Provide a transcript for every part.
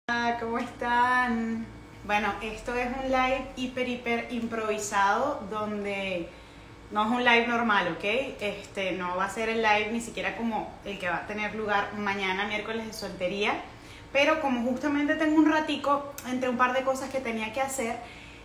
Hola, ¿cómo están? Bueno, esto es un live hiper improvisado donde no es un live normal, ¿ok? No va a ser el live ni siquiera como el que va a tener lugar mañana, miércoles de soltería, pero como justamente tengo un ratico entre un par de cosas que tenía que hacer,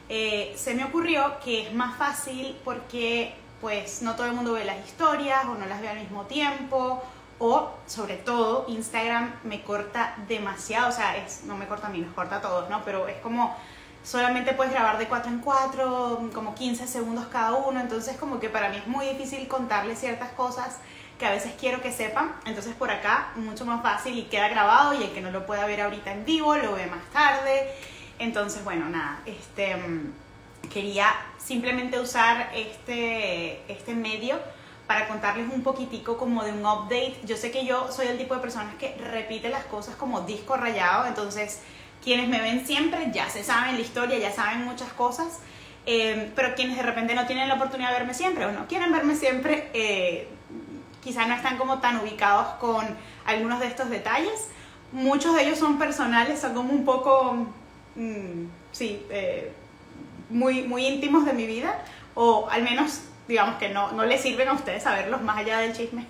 se me ocurrió que es más fácil porque pues no todo el mundo ve las historias o no las ve al mismo tiempo. O, sobre todo, Instagram me corta demasiado, o sea, no me corta a mí, nos corta a todos, ¿no? Pero es como, solamente puedes grabar de 4 en 4, como 15 segundos cada uno, entonces como que para mí es muy difícil contarles ciertas cosas que a veces quiero que sepan, entonces por acá mucho más fácil y queda grabado, y el que no lo pueda ver ahorita en vivo, lo ve más tarde. Entonces, bueno, nada, quería simplemente usar este medio para contarles un poquitico como de un update. Yo sé que yo soy el tipo de personas que repite las cosas como disco rayado, entonces quienes me ven siempre ya se saben la historia, ya saben muchas cosas, pero quienes de repente no tienen la oportunidad de verme siempre o no quieren verme siempre, quizás no están como tan ubicados con algunos de estos detalles. Muchos de ellos son personales, son como un poco, muy íntimos de mi vida, o al menos digamos que no les sirven a ustedes saberlos más allá del chisme.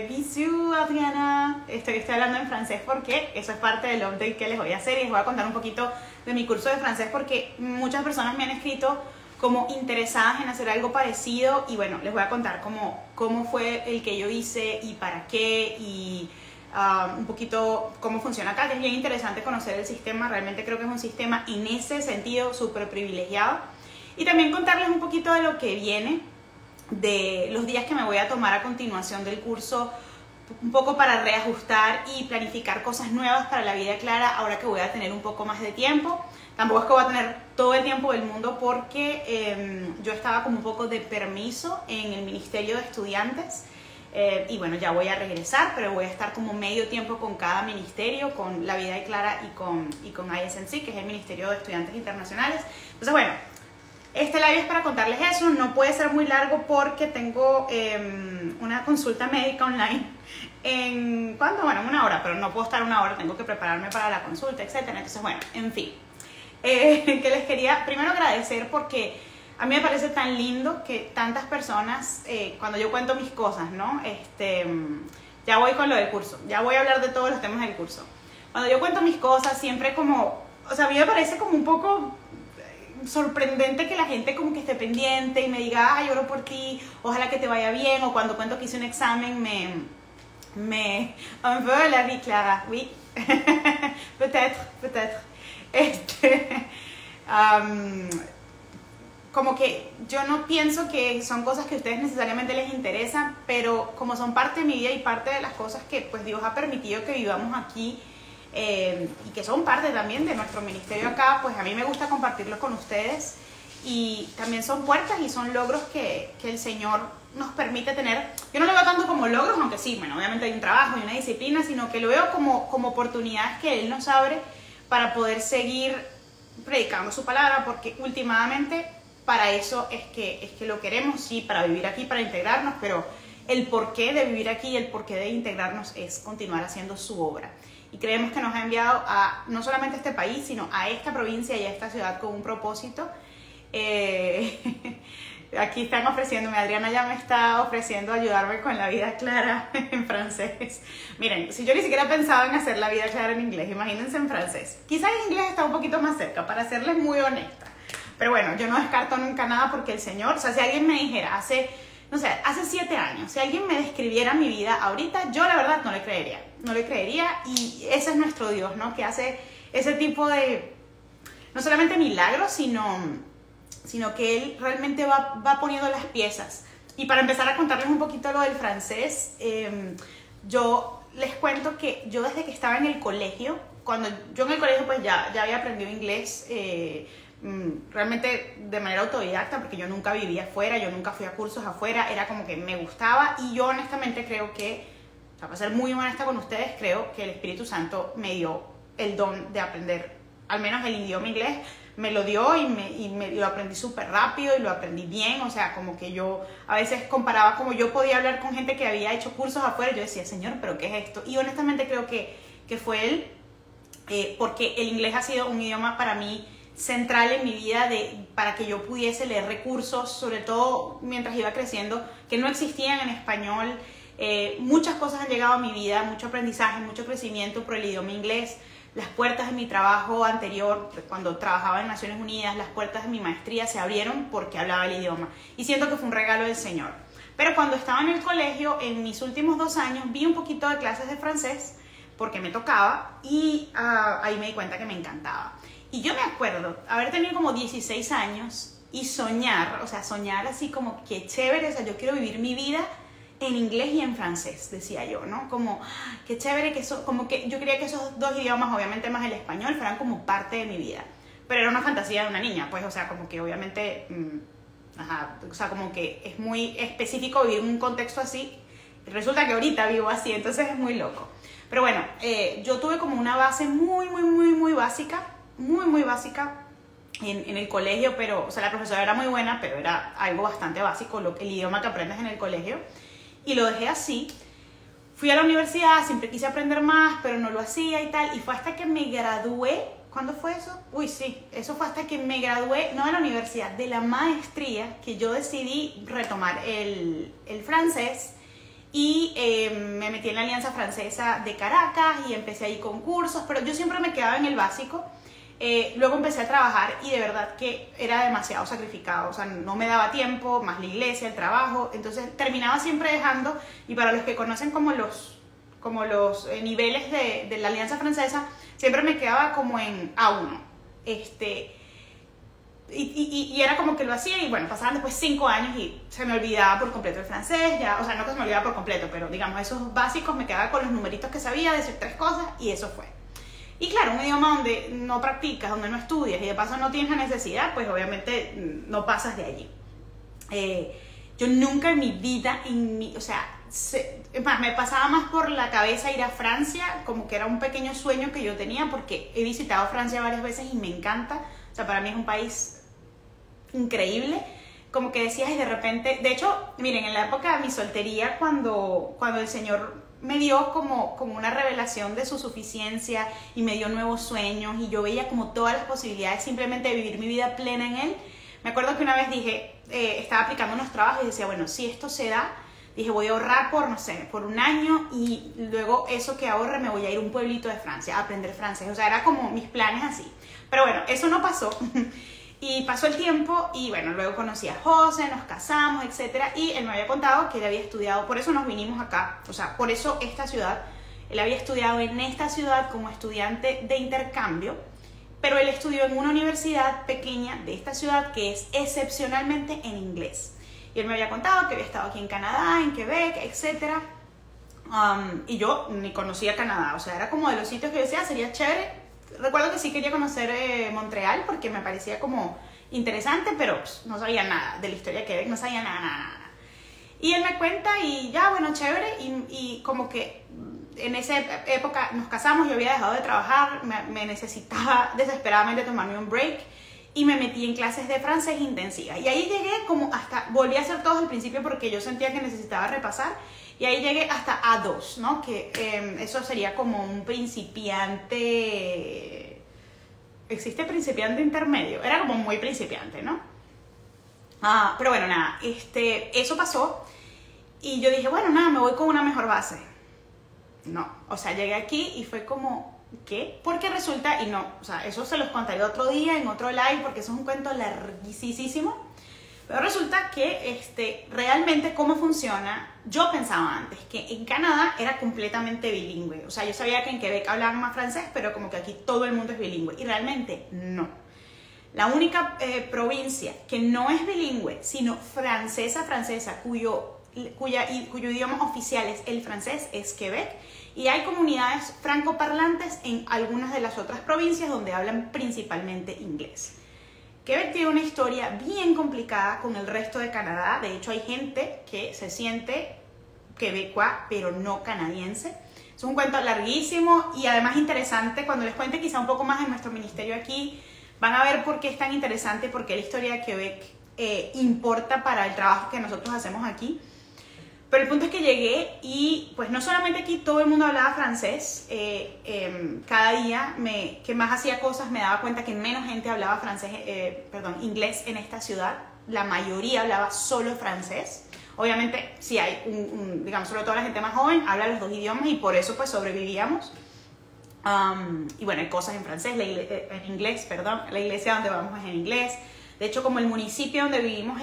Bisous, Adriana. Estoy hablando en francés porque eso es parte del update que les voy a hacer, y les voy a contar un poquito de mi curso de francés porque muchas personas me han escrito como interesadas en hacer algo parecido, y bueno, les voy a contar cómo fue el que yo hice y para qué, y un poquito cómo funciona acá, que es bien interesante conocer el sistema. Realmente creo que es un sistema en ese sentido súper privilegiado. Y también contarles un poquito de lo que viene, de los días que me voy a tomar a continuación del curso, un poco para reajustar y planificar cosas nuevas para la vida clara ahora que voy a tener un poco más de tiempo. Tampoco es que voy a tener todo el tiempo del mundo porque yo estaba como un poco de permiso en el Ministerio de Estudiantes, y bueno, ya voy a regresar, pero voy a estar como medio tiempo con cada ministerio, con la vida clara y con ISNC, que es el Ministerio de Estudiantes Internacionales. Entonces, bueno, este live es para contarles eso. No puede ser muy largo porque tengo una consulta médica online en, ¿cuándo? Bueno, en una hora, pero no puedo estar una hora, tengo que prepararme para la consulta, etcétera. Entonces, bueno, en fin, que les quería primero agradecer porque a mí me parece tan lindo que tantas personas, cuando yo cuento mis cosas, ¿no? Ya voy con lo del curso, ya voy a hablar de todos los temas del curso. Cuando yo cuento mis cosas, siempre como, o sea, a mí me parece como un poco sorprendente que la gente como que esté pendiente y me diga, ay, oro por ti, ojalá que te vaya bien, o cuando cuento que hice un examen un peu la vie clara, oui, peut-être, como que yo no pienso que son cosas que a ustedes necesariamente les interesan, pero como son parte de mi vida y parte de las cosas que pues Dios ha permitido que vivamos aquí, y que son parte también de nuestro ministerio acá, pues a mí me gusta compartirlos con ustedes, y también son puertas y son logros que el Señor nos permite tener. Yo no lo veo tanto como logros, aunque sí, bueno, obviamente hay un trabajo y una disciplina, sino que lo veo como oportunidades que Él nos abre para poder seguir predicando su palabra, porque últimamente para eso es que lo queremos, sí, para vivir aquí, para integrarnos, pero el porqué de vivir aquí y el porqué de integrarnos es continuar haciendo su obra. Y creemos que nos ha enviado a no solamente a este país, sino a esta provincia y a esta ciudad con un propósito. Aquí están ofreciéndome, Adriana ya me está ofreciendo ayudarme con la vida clara en francés. Miren, si yo ni siquiera pensaba en hacer la vida clara en inglés, imagínense en francés. Quizás en inglés está un poquito más cerca, para serles muy honesta. Pero bueno, yo no descarto nunca nada, porque el Señor, o sea, si alguien me dijera hace 7 años, si alguien me describiera mi vida ahorita, yo la verdad no le creería, y ese es nuestro Dios, ¿no? Que hace ese tipo de, no solamente milagros, sino que Él realmente va poniendo las piezas. Y para empezar a contarles un poquito lo del francés, yo les cuento que yo desde que estaba en el colegio, cuando yo en el colegio pues ya había aprendido inglés, realmente de manera autodidacta, porque yo nunca vivía afuera, yo nunca fui a cursos afuera, era como que me gustaba, y yo honestamente creo que, o sea, para ser muy honesta con ustedes, creo que el Espíritu Santo me dio el don de aprender, al menos el idioma inglés, me lo dio, y lo aprendí súper rápido y lo aprendí bien. O sea, como que yo a veces comparaba como yo podía hablar con gente que había hecho cursos afuera, y yo decía, Señor, ¿pero qué es esto? Y honestamente creo que fue Él porque el inglés ha sido un idioma para mí central en mi vida para que yo pudiese leer recursos, sobre todo mientras iba creciendo, que no existían en español. Muchas cosas han llegado a mi vida, mucho aprendizaje, mucho crecimiento por el idioma inglés. Las puertas de mi trabajo anterior, cuando trabajaba en Naciones Unidas, las puertas de mi maestría se abrieron porque hablaba el idioma. Y siento que fue un regalo del Señor. Pero cuando estaba en el colegio, en mis últimos 2 años, vi un poquito de clases de francés porque me tocaba y ahí me di cuenta que me encantaba. Y yo me acuerdo haber tenido como 16 años y soñar, o sea, soñar así como que chévere, o sea, yo quiero vivir mi vida en inglés y en francés, decía yo, ¿no? Como, qué chévere que eso, como que yo quería que esos 2 idiomas, obviamente más el español, fueran como parte de mi vida. Pero era una fantasía de una niña, pues, o sea, como que obviamente, o sea, como que es muy específico vivir en un contexto así. Resulta que ahorita vivo así, entonces es muy loco. Pero bueno, yo tuve como una base muy básica, muy básica en el colegio, pero, o sea, la profesora era muy buena, pero era algo bastante básico, el idioma que aprendes en el colegio. Y lo dejé así. Fui a la universidad, siempre quise aprender más, pero no lo hacía y tal. Y fue hasta que me gradué. ¿Cuándo fue eso? Uy, sí. Eso fue hasta que me gradué, no de la universidad, de la maestría, que yo decidí retomar el francés. Y me metí en la Alianza Francesa de Caracas y empecé ahí con cursos, pero yo siempre me quedaba en el básico. Luego empecé a trabajar y de verdad que era demasiado sacrificado, o sea, no me daba tiempo, más la iglesia, el trabajo, entonces terminaba siempre dejando. Y para los que conocen como los niveles de la Alianza Francesa, siempre me quedaba como en A1, y era como que lo hacía y bueno, pasaban después 5 años y se me olvidaba por completo el francés, ya, o sea, no que se me olvidaba por completo, pero digamos, esos básicos me quedaba con los numeritos que sabía, decir 3 cosas y eso fue. Y claro, un idioma donde no practicas, donde no estudias y de paso no tienes la necesidad, pues obviamente no pasas de allí. Yo nunca en mi vida, o sea, me pasaba más por la cabeza ir a Francia, como que era un pequeño sueño que yo tenía porque he visitado Francia varias veces y me encanta. O sea, para mí es un país increíble. Como que decías y de repente, de hecho, miren, en la época de mi soltería, cuando el Señor me dio como una revelación de su suficiencia y me dio nuevos sueños y yo veía como todas las posibilidades simplemente de vivir mi vida plena en Él. Me acuerdo que una vez dije, estaba aplicando unos trabajos y decía, bueno, si esto se da, dije, voy a ahorrar por, no sé, por 1 año y luego eso que ahorre me voy a ir a un pueblito de Francia a aprender francés. O sea, era como mis planes así. Pero bueno, eso no pasó. Y pasó el tiempo y bueno, luego conocí a José, nos casamos, etc. Y él me había contado que él había estudiado, por eso nos vinimos acá, o sea, por eso esta ciudad. Él había estudiado en esta ciudad como estudiante de intercambio, pero él estudió en una universidad pequeña de esta ciudad que es excepcionalmente en inglés. Y él me había contado que había estado aquí en Canadá, en Quebec, etc. Y yo ni conocía Canadá, o sea, era como de los sitios que yo decía, sería chévere. Recuerdo que sí quería conocer Montreal porque me parecía como interesante, pero no sabía nada de la historia de Quebec, no sabía nada. Y él me cuenta y ya, bueno, chévere, y como que en esa época nos casamos, yo había dejado de trabajar, me necesitaba desesperadamente tomarme un break y me metí en clases de francés intensivas. Y ahí llegué como hasta, volví a hacer todo al principio porque yo sentía que necesitaba repasar. Y ahí llegué hasta A2, ¿no? Que eso sería como un principiante. ¿Existe principiante intermedio? Era como muy principiante, ¿no? Pero bueno, nada, eso pasó. Y yo dije, bueno, nada, me voy con una mejor base. No, o sea, llegué aquí y fue como, ¿qué? Porque resulta, y no, o sea, eso se los contaré otro día en otro live porque eso es un cuento larguísimo. Pero resulta que realmente cómo funciona, yo pensaba antes que en Canadá era completamente bilingüe. O sea, yo sabía que en Quebec hablaban más francés, pero como que aquí todo el mundo es bilingüe. Y realmente no. La única provincia que no es bilingüe, sino francesa, cuyo idioma oficial es el francés, es Quebec. Y hay comunidades francoparlantes en algunas de las otras provincias donde hablan principalmente inglés. Quebec tiene una historia bien complicada con el resto de Canadá. De hecho, hay gente que se siente quebecois, pero no canadiense. Es un cuento larguísimo y además interesante. Cuando les cuente quizá un poco más de nuestro ministerio aquí, van a ver por qué es tan interesante, por qué la historia de Quebec importa para el trabajo que nosotros hacemos aquí. Pero el punto es que llegué y pues no solamente aquí todo el mundo hablaba francés, cada día que más hacía cosas me daba cuenta que menos gente hablaba francés, inglés en esta ciudad. La mayoría hablaba solo francés. Obviamente, si hay digamos, sobre todo la gente más joven, habla los dos idiomas y por eso pues sobrevivíamos. Y bueno, hay cosas en francés, en inglés, perdón. La iglesia donde vamos es en inglés. De hecho, como el municipio donde vivimos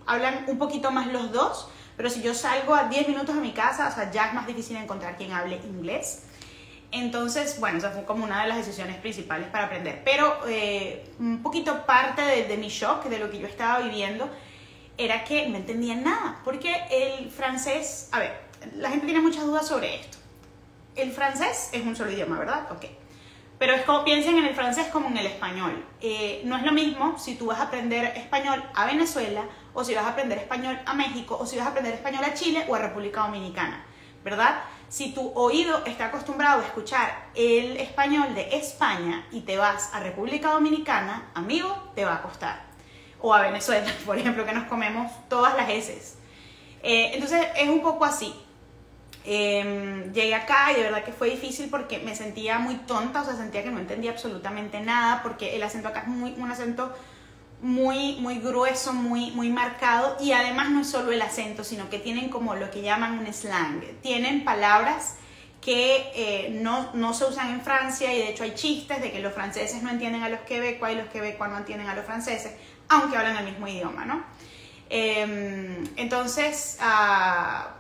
hablan un poquito más los dos, pero si yo salgo a 10 minutos de mi casa, o sea, ya es más difícil encontrar quien hable inglés. Entonces, bueno, esa fue como una de las decisiones principales para aprender. Pero un poquito parte de mi shock, de lo que yo estaba viviendo, era que no entendía nada. Porque el francés, a ver, la gente tiene muchas dudas sobre esto. El francés es un solo idioma, ¿verdad? Ok. Pero es como piensen en el francés como en el español. No es lo mismo si tú vas a aprender español a Venezuela, o si vas a aprender español a México, o si vas a aprender español a Chile o a República Dominicana, ¿verdad? Si tu oído está acostumbrado a escuchar el español de España y te vas a República Dominicana, amigo, te va a costar. O a Venezuela, por ejemplo, que nos comemos todas las eses. Entonces es un poco así. Llegué acá y de verdad que fue difícil porque me sentía muy tonta, o sea, sentía que no entendía absolutamente nada porque el acento acá es un acento muy grueso, muy marcado, y además no es solo el acento, sino que tienen como lo que llaman un slang. Tienen palabras que no se usan en Francia, y de hecho hay chistes de que los franceses no entienden a los quebecuas y los quebecuas no entienden a los franceses, aunque hablan el mismo idioma, ¿no? Entonces,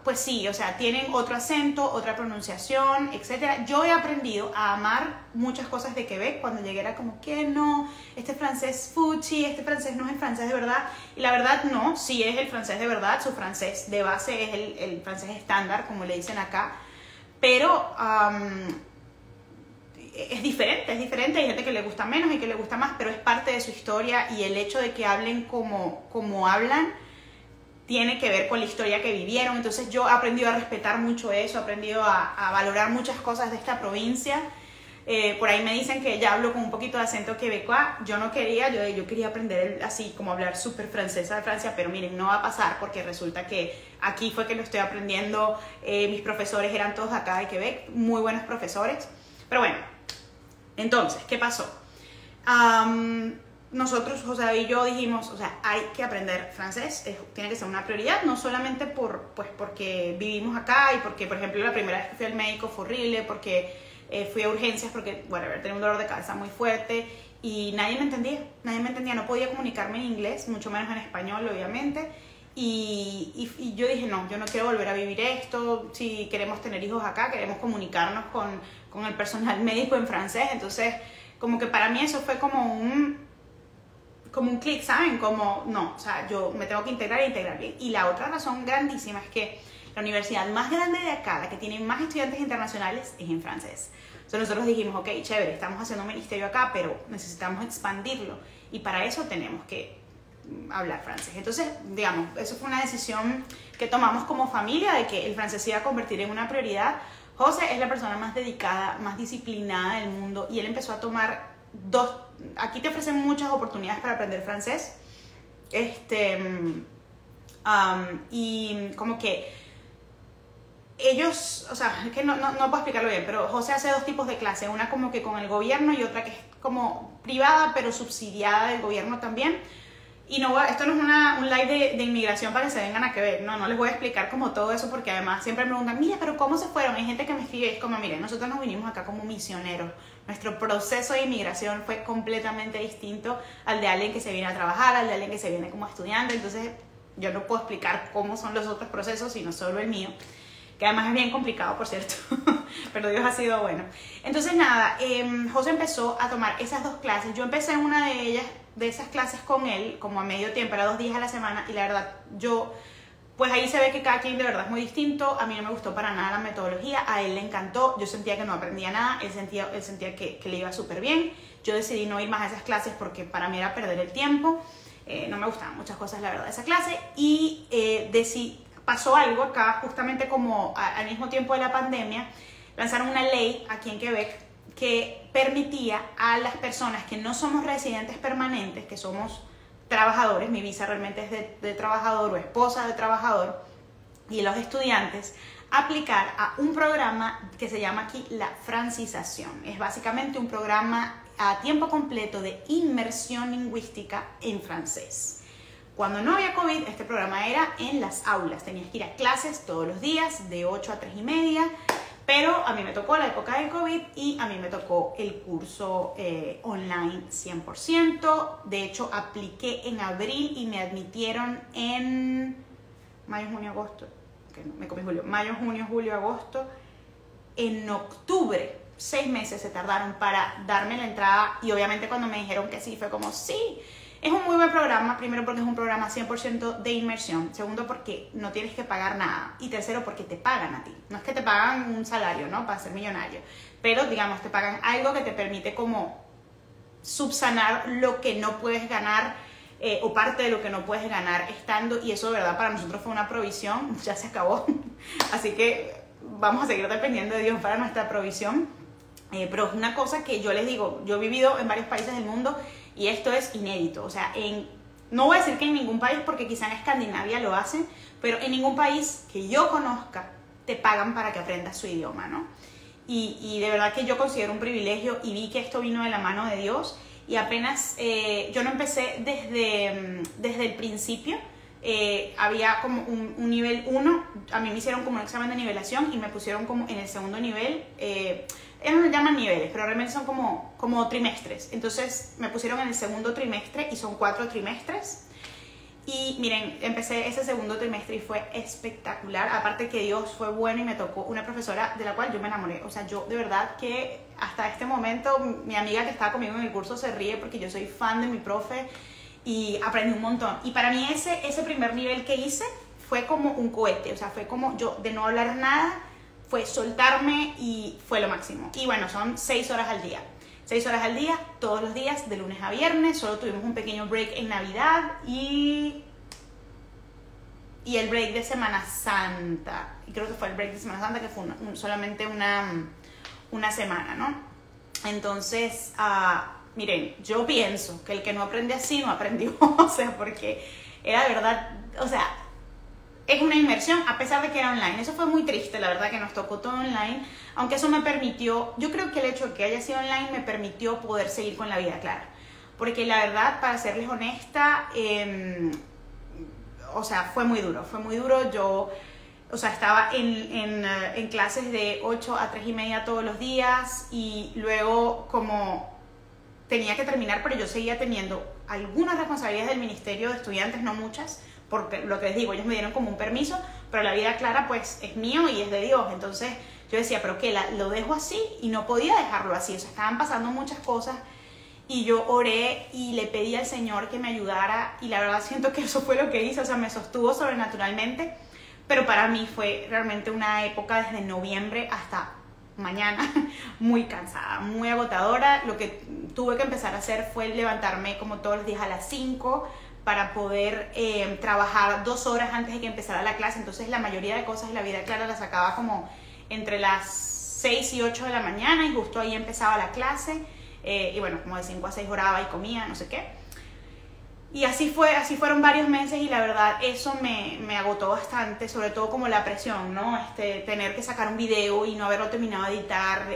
pues sí, o sea, tienen otro acento, otra pronunciación, etc. Yo he aprendido a amar muchas cosas de Quebec. Cuando llegué era como que no, este francés fuchi, este francés no es el francés de verdad. Y la verdad no, sí es el francés de verdad. Su francés de base es el francés estándar, como le dicen acá. Pero es diferente, hay gente que le gusta menos y que le gusta más, pero es parte de su historia, y el hecho de que hablen como hablan tiene que ver con la historia que vivieron. Entonces yo he aprendido a respetar mucho eso, he aprendido a valorar muchas cosas de esta provincia. Por ahí me dicen que ya hablo con un poquito de acento quebecois. Yo no quería, yo quería aprender así como hablar súper francesa de Francia, pero miren, no va a pasar porque resulta que aquí fue que lo estoy aprendiendo. Mis profesores eran todos acá de Quebec, muy buenos profesores. Pero bueno, entonces, ¿qué pasó? Nosotros, José David y yo dijimos, o sea, hay que aprender francés, tiene que ser una prioridad, no solamente porque vivimos acá y porque, por ejemplo, la primera vez que fui al médico fue horrible, porque fui a urgencias porque, bueno, tenía un dolor de cabeza muy fuerte y nadie me entendía, no podía comunicarme en inglés, mucho menos en español, obviamente. Y yo dije, no, yo no quiero volver a vivir esto. Si queremos tener hijos acá, queremos comunicarnos con el personal médico en francés. Entonces, como que para mí eso fue como un clic, ¿saben? Como, no, o sea, yo me tengo que integrar bien. Y la otra razón grandísima es que la universidad más grande de acá, la que tiene más estudiantes internacionales, es en francés. Entonces nosotros dijimos, ok, chévere, estamos haciendo un ministerio acá, pero necesitamos expandirlo. Y para eso tenemos que hablar francés. Entonces, digamos, eso fue una decisión que tomamos como familia, de que el francés se iba a convertir en una prioridad. José es la persona más dedicada, más disciplinada del mundo, y él empezó a tomar aquí te ofrecen muchas oportunidades para aprender francés, y como que ellos, o sea, es que no puedo explicarlo bien, pero José hace dos tipos de clases, una como que con el gobierno y otra que es como privada pero subsidiada del gobierno también. Y esto no es un live de inmigración para que se vengan a Quebec, no les voy a explicar como todo eso, porque además siempre me preguntan, mira, pero ¿cómo se fueron? Hay gente que me escribe, es como, miren, nosotros nos vinimos acá como misioneros, nuestro proceso de inmigración fue completamente distinto al de alguien que se viene a trabajar, al de alguien que se viene como estudiante. Entonces yo no puedo explicar cómo son los otros procesos, sino solo el mío, que además es bien complicado, por cierto, pero Dios ha sido bueno. Entonces nada, José empezó a tomar esas dos clases. Yo empecé en una de esas clases con él, como a medio tiempo, era 2 días a la semana, y la verdad, pues ahí se ve que cada quien de verdad es muy distinto. A mí no me gustó para nada la metodología, a él le encantó, yo sentía que no aprendía nada, él sentía que le iba súper bien. Yo decidí no ir más a esas clases porque para mí era perder el tiempo, no me gustaban muchas cosas la verdad de esa clase, y pasó algo acá, justamente como al mismo tiempo de la pandemia, lanzaron una ley aquí en Quebec que permitía a las personas que no somos residentes permanentes, que somos trabajadores, mi visa realmente es de trabajador o esposa de trabajador, y los estudiantes aplicar a un programa que se llama aquí la francización. Es básicamente un programa a tiempo completo de inmersión lingüística en francés. Cuando no había COVID, este programa era en las aulas. Tenías que ir a clases todos los días de 8 a 3:30, pero a mí me tocó la época del COVID y a mí me tocó el curso online 100%. De hecho, apliqué en abril y me admitieron en mayo, junio, agosto. No, me comí julio. Mayo, junio, julio, agosto. En octubre, 6 meses se tardaron para darme la entrada, y obviamente cuando me dijeron que sí, fue como sí. Es un muy buen programa, primero porque es un programa 100% de inmersión, segundo porque no tienes que pagar nada, y tercero porque te pagan a ti. No es que te pagan un salario, ¿no?, para ser millonario, pero digamos te pagan algo que te permite como subsanar lo que no puedes ganar, o parte de lo que no puedes ganar estando, y eso de verdad para nosotros fue una provisión. Ya se acabó, así que vamos a seguir dependiendo de Dios para nuestra provisión, pero es una cosa que yo les digo, yo he vivido en varios países del mundo y esto es inédito. O sea, no voy a decir que en ningún país, porque quizá en Escandinavia lo hacen, pero en ningún país que yo conozca te pagan para que aprendas su idioma, ¿no? Y de verdad que yo considero un privilegio, y vi que esto vino de la mano de Dios. Y apenas, yo no empecé desde el principio, había como un nivel 1, a mí me hicieron como un examen de nivelación y me pusieron como en el segundo nivel. Ellos no llaman niveles, pero realmente son como trimestres. Entonces me pusieron en el segundo trimestre y son 4 trimestres. Y miren, empecé ese segundo trimestre y fue espectacular. Aparte que Dios fue bueno y me tocó una profesora de la cual yo me enamoré. O sea, yo de verdad que hasta este momento, mi amiga que estaba conmigo en el curso se ríe porque yo soy fan de mi profe y aprendí un montón. Y para mí ese primer nivel que hice fue como un cohete. O sea, fue como yo de no hablar nada, fue soltarme y fue lo máximo. Y bueno, son 6 horas al día. 6 horas al día, todos los días, de lunes a viernes. Solo tuvimos un pequeño break en Navidad y el break de Semana Santa. Y creo que fue el break de Semana Santa, que fue solamente una semana, ¿no? Entonces, miren, yo pienso que el que no aprende así no aprendió. O sea, porque era de verdad, o sea, es una inmersión a pesar de que era online. Eso fue muy triste, la verdad, que nos tocó todo online, aunque eso me permitió, yo creo que el hecho de que haya sido online me permitió poder seguir con la vida clara, porque la verdad, para serles honesta, o sea, fue muy duro. Yo, o sea, estaba en clases de 8 a 3:30 todos los días, y luego como tenía que terminar, pero yo seguía teniendo algunas responsabilidades del Ministerio de Estudiantes, no muchas, porque lo que les digo, ellos me dieron como un permiso, pero la vida clara pues es mío y es de Dios. Entonces yo decía, pero ¿qué? Lo dejo así, y no podía dejarlo así. O sea, estaban pasando muchas cosas y yo oré y le pedí al Señor que me ayudara, y la verdad siento que eso fue lo que hizo. O sea, me sostuvo sobrenaturalmente, pero para mí fue realmente una época desde noviembre hasta mañana muy cansada, muy agotadora. Lo que tuve que empezar a hacer fue levantarme como todos los días a las 5 para poder trabajar 2 horas antes de que empezara la clase. Entonces la mayoría de cosas de la vida clara las sacaba como entre las 6 y 8 de la mañana, y justo ahí empezaba la clase, y bueno, como de 5 a 6 oraba y comía, no sé qué. Y así fueron varios meses, y la verdad eso me agotó bastante, sobre todo como la presión, ¿no? Tener que sacar un video y no haberlo terminado de editar.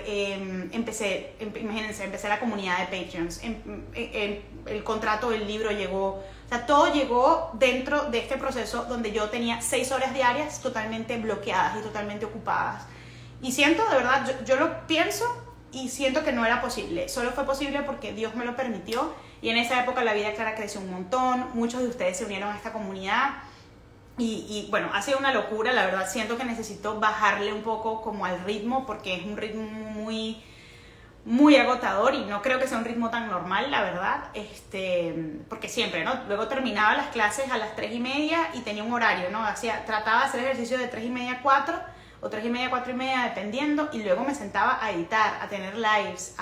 Imagínense, empecé la comunidad de Patreons, el contrato del libro llegó. O sea, todo llegó dentro de este proceso donde yo tenía 6 horas diarias totalmente bloqueadas y totalmente ocupadas. Y siento, de verdad, yo lo pienso y siento que no era posible. Solo fue posible porque Dios me lo permitió. Y en esa época la vida clara creció un montón. Muchos de ustedes se unieron a esta comunidad. Y bueno, ha sido una locura, la verdad. Siento que necesito bajarle un poco como al ritmo, porque es un ritmo muy, muy agotador, y no creo que sea un ritmo tan normal, la verdad. Porque siempre, ¿no? Luego terminaba las clases a las 3:30 y tenía un horario, ¿no? Trataba de hacer ejercicio de 3:30 a 4, o 3:30 a 4:30, dependiendo, y luego me sentaba a editar, a tener lives,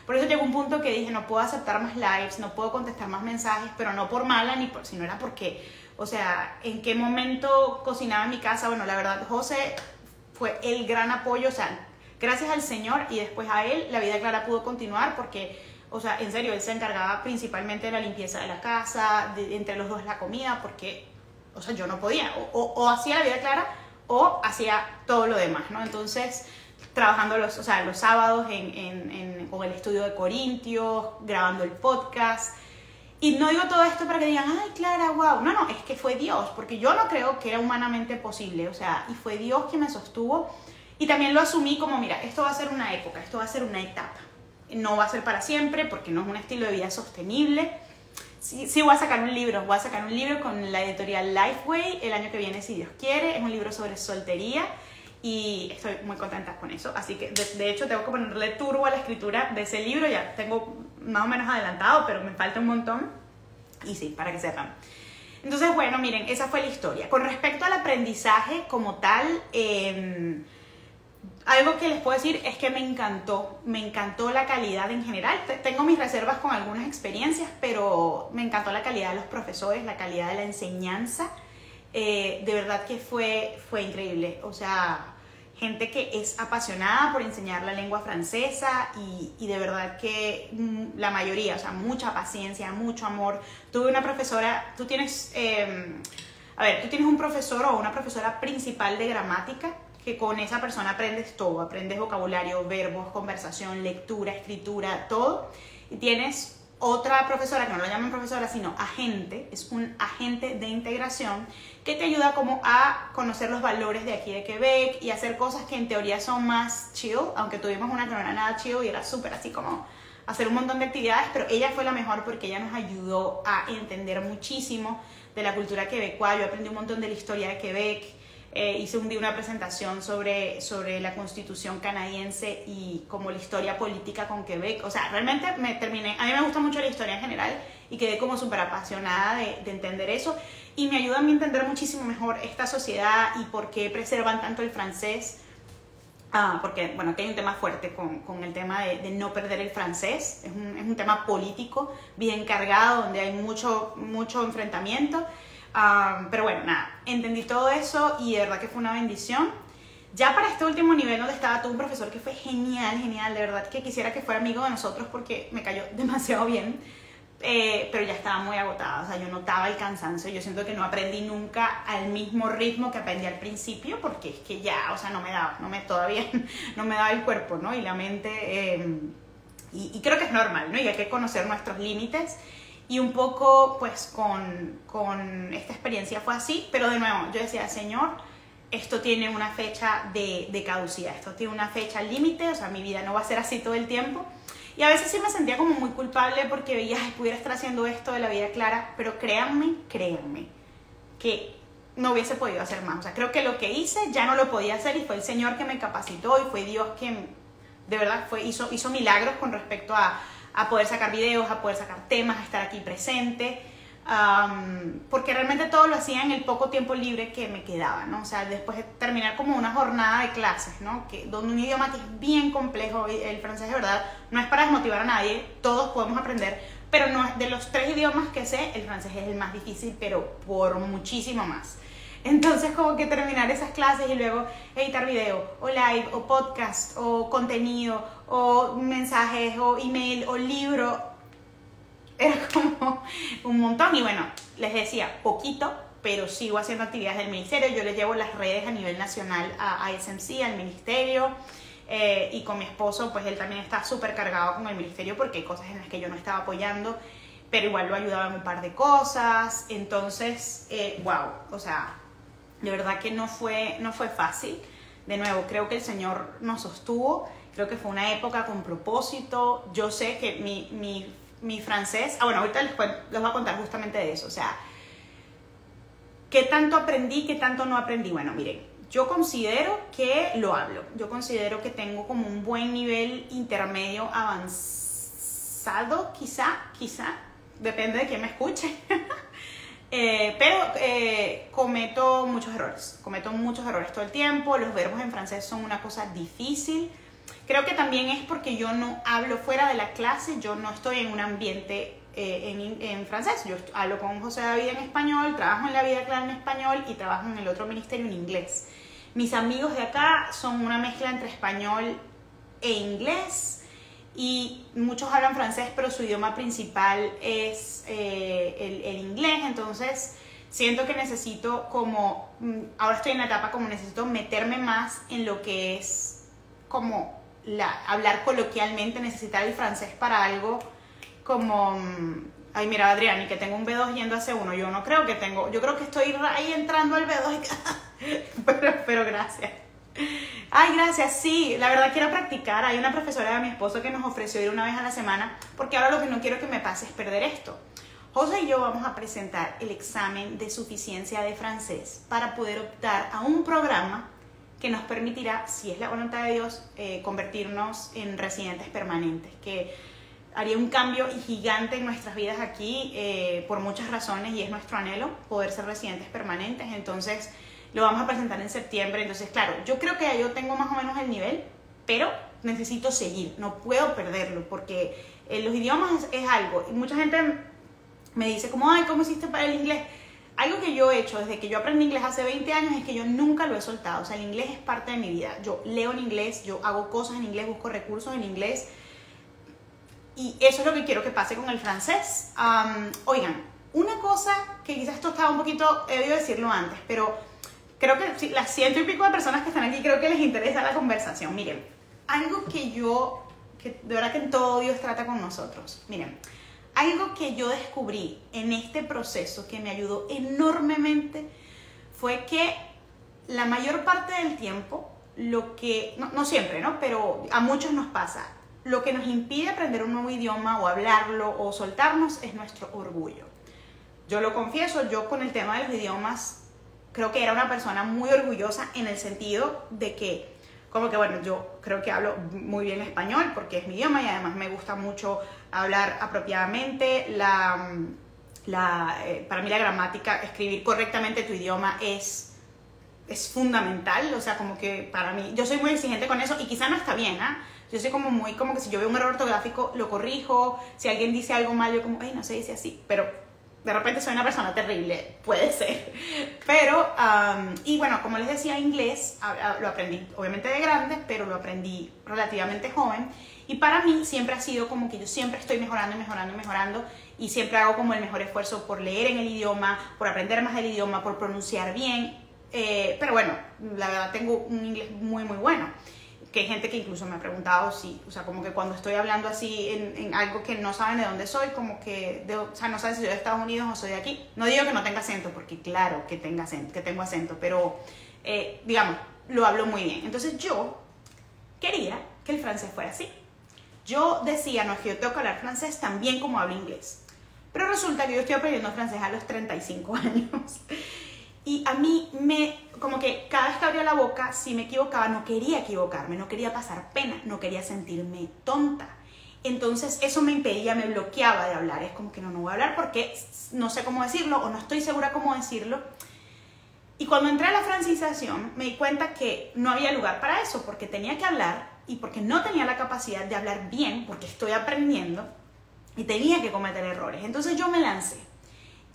Por eso llegó un punto que dije, no puedo aceptar más lives, no puedo contestar más mensajes, pero no por mala, sino era porque, o sea, en qué momento cocinaba en mi casa. Bueno, la verdad, José fue el gran apoyo. O sea, gracias al Señor y después a él, la vida clara pudo continuar, porque, o sea, en serio, él se encargaba principalmente de la limpieza de la casa, entre los dos la comida, porque o sea, yo no podía, o hacía la vida clara o hacía todo lo demás, ¿no? Entonces, trabajando los sábados con el estudio de Corintios, grabando el podcast. Y no digo todo esto para que digan, ay, Clara, wow. No, no, es que fue Dios, porque yo no creo que era humanamente posible, o sea, y fue Dios quien me sostuvo. Y también lo asumí como, mira, esto va a ser una época, esto va a ser una etapa. No va a ser para siempre, porque no es un estilo de vida sostenible. Sí voy a sacar un libro con la editorial Lifeway el año que viene, si Dios quiere. Es un libro sobre soltería y estoy muy contenta con eso. Así que, de hecho, tengo que ponerle turbo a la escritura de ese libro. Ya tengo más o menos adelantado, pero me falta un montón. Y sí, para que sepan. Entonces, bueno, miren, esa fue la historia. Con respecto al aprendizaje como tal, algo que les puedo decir es que me encantó la calidad en general. Tengo mis reservas con algunas experiencias, pero me encantó la calidad de los profesores, la calidad de la enseñanza. De verdad que fue increíble. O sea, gente que es apasionada por enseñar la lengua francesa y de verdad que la mayoría, o sea, mucha paciencia, mucho amor. Tuve una profesora, tú tienes un profesor o una profesora principal de gramática, que con esa persona aprendes todo, aprendes vocabulario, verbos, conversación, lectura, escritura, todo. Y tienes otra profesora, que no lo llaman profesora, sino agente, es un agente de integración que te ayuda como a conocer los valores de aquí de Quebec y hacer cosas que en teoría son más chill, aunque tuvimos una que no era nada chill y era súper así como hacer un montón de actividades, pero ella fue la mejor porque ella nos ayudó a entender muchísimo de la cultura quebecoa. Yo aprendí un montón de la historia de Quebec. Hice un día una presentación sobre la Constitución canadiense y como la historia política con Quebec. O sea, realmente a mí me gusta mucho la historia en general y quedé como súper apasionada de entender eso. Y me ayuda a mí a entender muchísimo mejor esta sociedad y por qué preservan tanto el francés. Porque, bueno, que hay un tema fuerte con el tema de no perder el francés. Es un tema político bien cargado, donde hay mucho enfrentamiento. Pero bueno, nada, entendí todo eso y de verdad que fue una bendición. Ya para este último nivel donde estaba, tuve un profesor que fue genial, de verdad que quisiera que fuera amigo de nosotros porque me cayó demasiado bien, pero ya estaba muy agotada, o sea, yo notaba el cansancio. Yo siento que no aprendí nunca al mismo ritmo que aprendí al principio, porque es que ya, o sea, todavía no me daba el cuerpo, ¿no? Y la mente, y creo que es normal, ¿no? Y hay que conocer nuestros límites. Y un poco, pues, con esta experiencia fue así, pero de nuevo, yo decía, Señor, esto tiene una fecha de caducidad, esto tiene una fecha límite, o sea, mi vida no va a ser así todo el tiempo. Y a veces sí me sentía como muy culpable porque veía, ay, pudiera estar haciendo esto de la vida clara, pero créanme, que no hubiese podido hacer más. O sea, creo que lo que hice ya no lo podía hacer y fue el Señor que me capacitó y fue Dios quien, de verdad, hizo milagros con respecto a poder sacar videos, a poder sacar temas, a estar aquí presente, porque realmente todo lo hacía en el poco tiempo libre que me quedaba, ¿no? O sea, después de terminar como una jornada de clases, ¿no? Donde un idioma que es bien complejo, el francés de verdad no es para desmotivar a nadie, todos podemos aprender, pero no, de los 3 idiomas que sé, el francés es el más difícil, pero por muchísimo más. Entonces, como que terminar esas clases y luego editar video, o live, o podcast, o contenido, o mensajes, o email, o libro, era como un montón. Y bueno, les decía, poquito, pero sigo haciendo actividades del ministerio. Yo les llevo las redes a nivel nacional a SMC, al ministerio, y con mi esposo, pues él también está súper cargado con el ministerio porque hay cosas en las que yo no estaba apoyando, pero igual lo ayudaba en un par de cosas. Entonces, wow, o sea, de verdad que no fue fácil. De nuevo, creo que el Señor nos sostuvo. Creo que fue una época con propósito. Yo sé que mi francés... bueno, ahorita les voy a contar justamente de eso. O sea, ¿qué tanto aprendí, qué tanto no aprendí? Bueno, miren, yo considero que lo hablo. Yo considero que tengo como un buen nivel intermedio avanzado, quizá. Depende de quién me escuche. Pero cometo muchos errores todo el tiempo. Los verbos en francés son una cosa difícil. Creo que también es porque yo no hablo fuera de la clase, yo no estoy en un ambiente en francés. Yo hablo con José David en español, trabajo en la vida clara en español y trabajo en el otro ministerio en inglés. Mis amigos de acá son una mezcla entre español e inglés. Y muchos hablan francés, pero su idioma principal es el inglés. Entonces, siento que necesito como, ahora estoy en la etapa como necesito meterme más en lo que es como hablar coloquialmente, necesitar el francés para algo como, ay mira Adriani, que tengo un B2 yendo a C1, yo no creo que tengo, yo creo que estoy ahí entrando al B2, pero gracias. Ay, gracias, sí, la verdad quiero practicar. Hay una profesora de mi esposo que nos ofreció ir una vez a la semana, porque ahora lo que no quiero que me pase es perder esto. José y yo vamos a presentar el examen de suficiencia de francés para poder optar a un programa que nos permitirá, si es la voluntad de Dios, convertirnos en residentes permanentes, que haría un cambio gigante en nuestras vidas aquí por muchas razones, y es nuestro anhelo poder ser residentes permanentes. Entonces lo vamos a presentar en septiembre. Entonces claro, yo creo que ya yo tengo más o menos el nivel, pero necesito seguir, no puedo perderlo, porque los idiomas es algo, y mucha gente me dice como, ay, ¿cómo hiciste para el inglés? Algo que yo he hecho desde que yo aprendí inglés hace 20 años es que yo nunca lo he soltado. O sea, el inglés es parte de mi vida. Yo leo en inglés, yo hago cosas en inglés, busco recursos en inglés. Y eso es lo que quiero que pase con el francés. Oigan, una cosa que quizás esto estaba un poquito, he debido decirlo antes, pero creo que las 100 y pico de personas que están aquí creo que les interesa la conversación. Miren, algo que de verdad que en todo Dios trata con nosotros. Miren, algo que yo descubrí en este proceso que me ayudó enormemente fue que la mayor parte del tiempo, lo que, no siempre, ¿no? Pero a muchos nos pasa, lo que nos impide aprender un nuevo idioma o hablarlo o soltarnos es nuestro orgullo. Yo lo confieso, yo con el tema de los idiomas creo que era una persona muy orgullosa en el sentido de que, como que bueno, yo creo que hablo muy bien español porque es mi idioma y además me gusta mucho hablar apropiadamente. Para mí la gramática, escribir correctamente tu idioma es fundamental. O sea, como que para mí, yo soy muy exigente con eso y quizá no está bien, ¿ah? Yo soy como muy, como que si yo veo un error ortográfico lo corrijo, si alguien dice algo mal yo como, ay, no se dice así, pero de repente soy una persona terrible, puede ser. Pero, y bueno, como les decía, inglés lo aprendí obviamente de grande, pero lo aprendí relativamente joven. Y para mí siempre ha sido como que yo siempre estoy mejorando y mejorando y mejorando. Y siempre hago como el mejor esfuerzo por leer en el idioma, por aprender más del idioma, por pronunciar bien. Pero bueno, la verdad tengo un inglés muy, muy bueno. Que hay gente que incluso me ha preguntado si, o sea, como que cuando estoy hablando así en algo que no saben de dónde soy, como que, o sea, no saben si soy de Estados Unidos o soy de aquí. No digo que no tenga acento, porque claro que tengo acento, pero digamos, lo hablo muy bien. Entonces yo quería que el francés fuera así. Yo decía, no, es que yo tengo que hablar francés tan bien como hablo inglés. Pero resulta que yo estoy aprendiendo francés a los 35 años. Y a mí como que cada vez que abría la boca, si me equivocaba, no quería equivocarme, no quería pasar pena, no quería sentirme tonta. Entonces eso me impedía, me bloqueaba de hablar. Es como que no voy a hablar porque no sé cómo decirlo o no estoy segura cómo decirlo. Y cuando entré a la francización me di cuenta que no había lugar para eso, porque tenía que hablar y porque no tenía la capacidad de hablar bien, porque estoy aprendiendo y tenía que cometer errores. Entonces yo me lancé.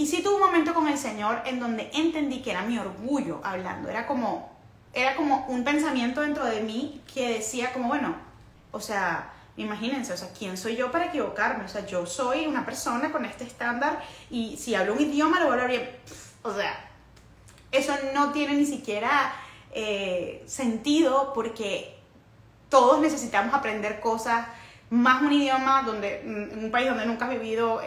Y sí tuve un momento con el Señor en donde entendí que era mi orgullo hablando. Era como un pensamiento dentro de mí que decía como, bueno, o sea, imagínense, o sea, ¿quién soy yo para equivocarme? O sea, yo soy una persona con este estándar y si hablo un idioma lo voy a hablar bien. O sea, eso no tiene ni siquiera sentido porque todos necesitamos aprender cosas. Más un idioma en un país donde nunca has vivido,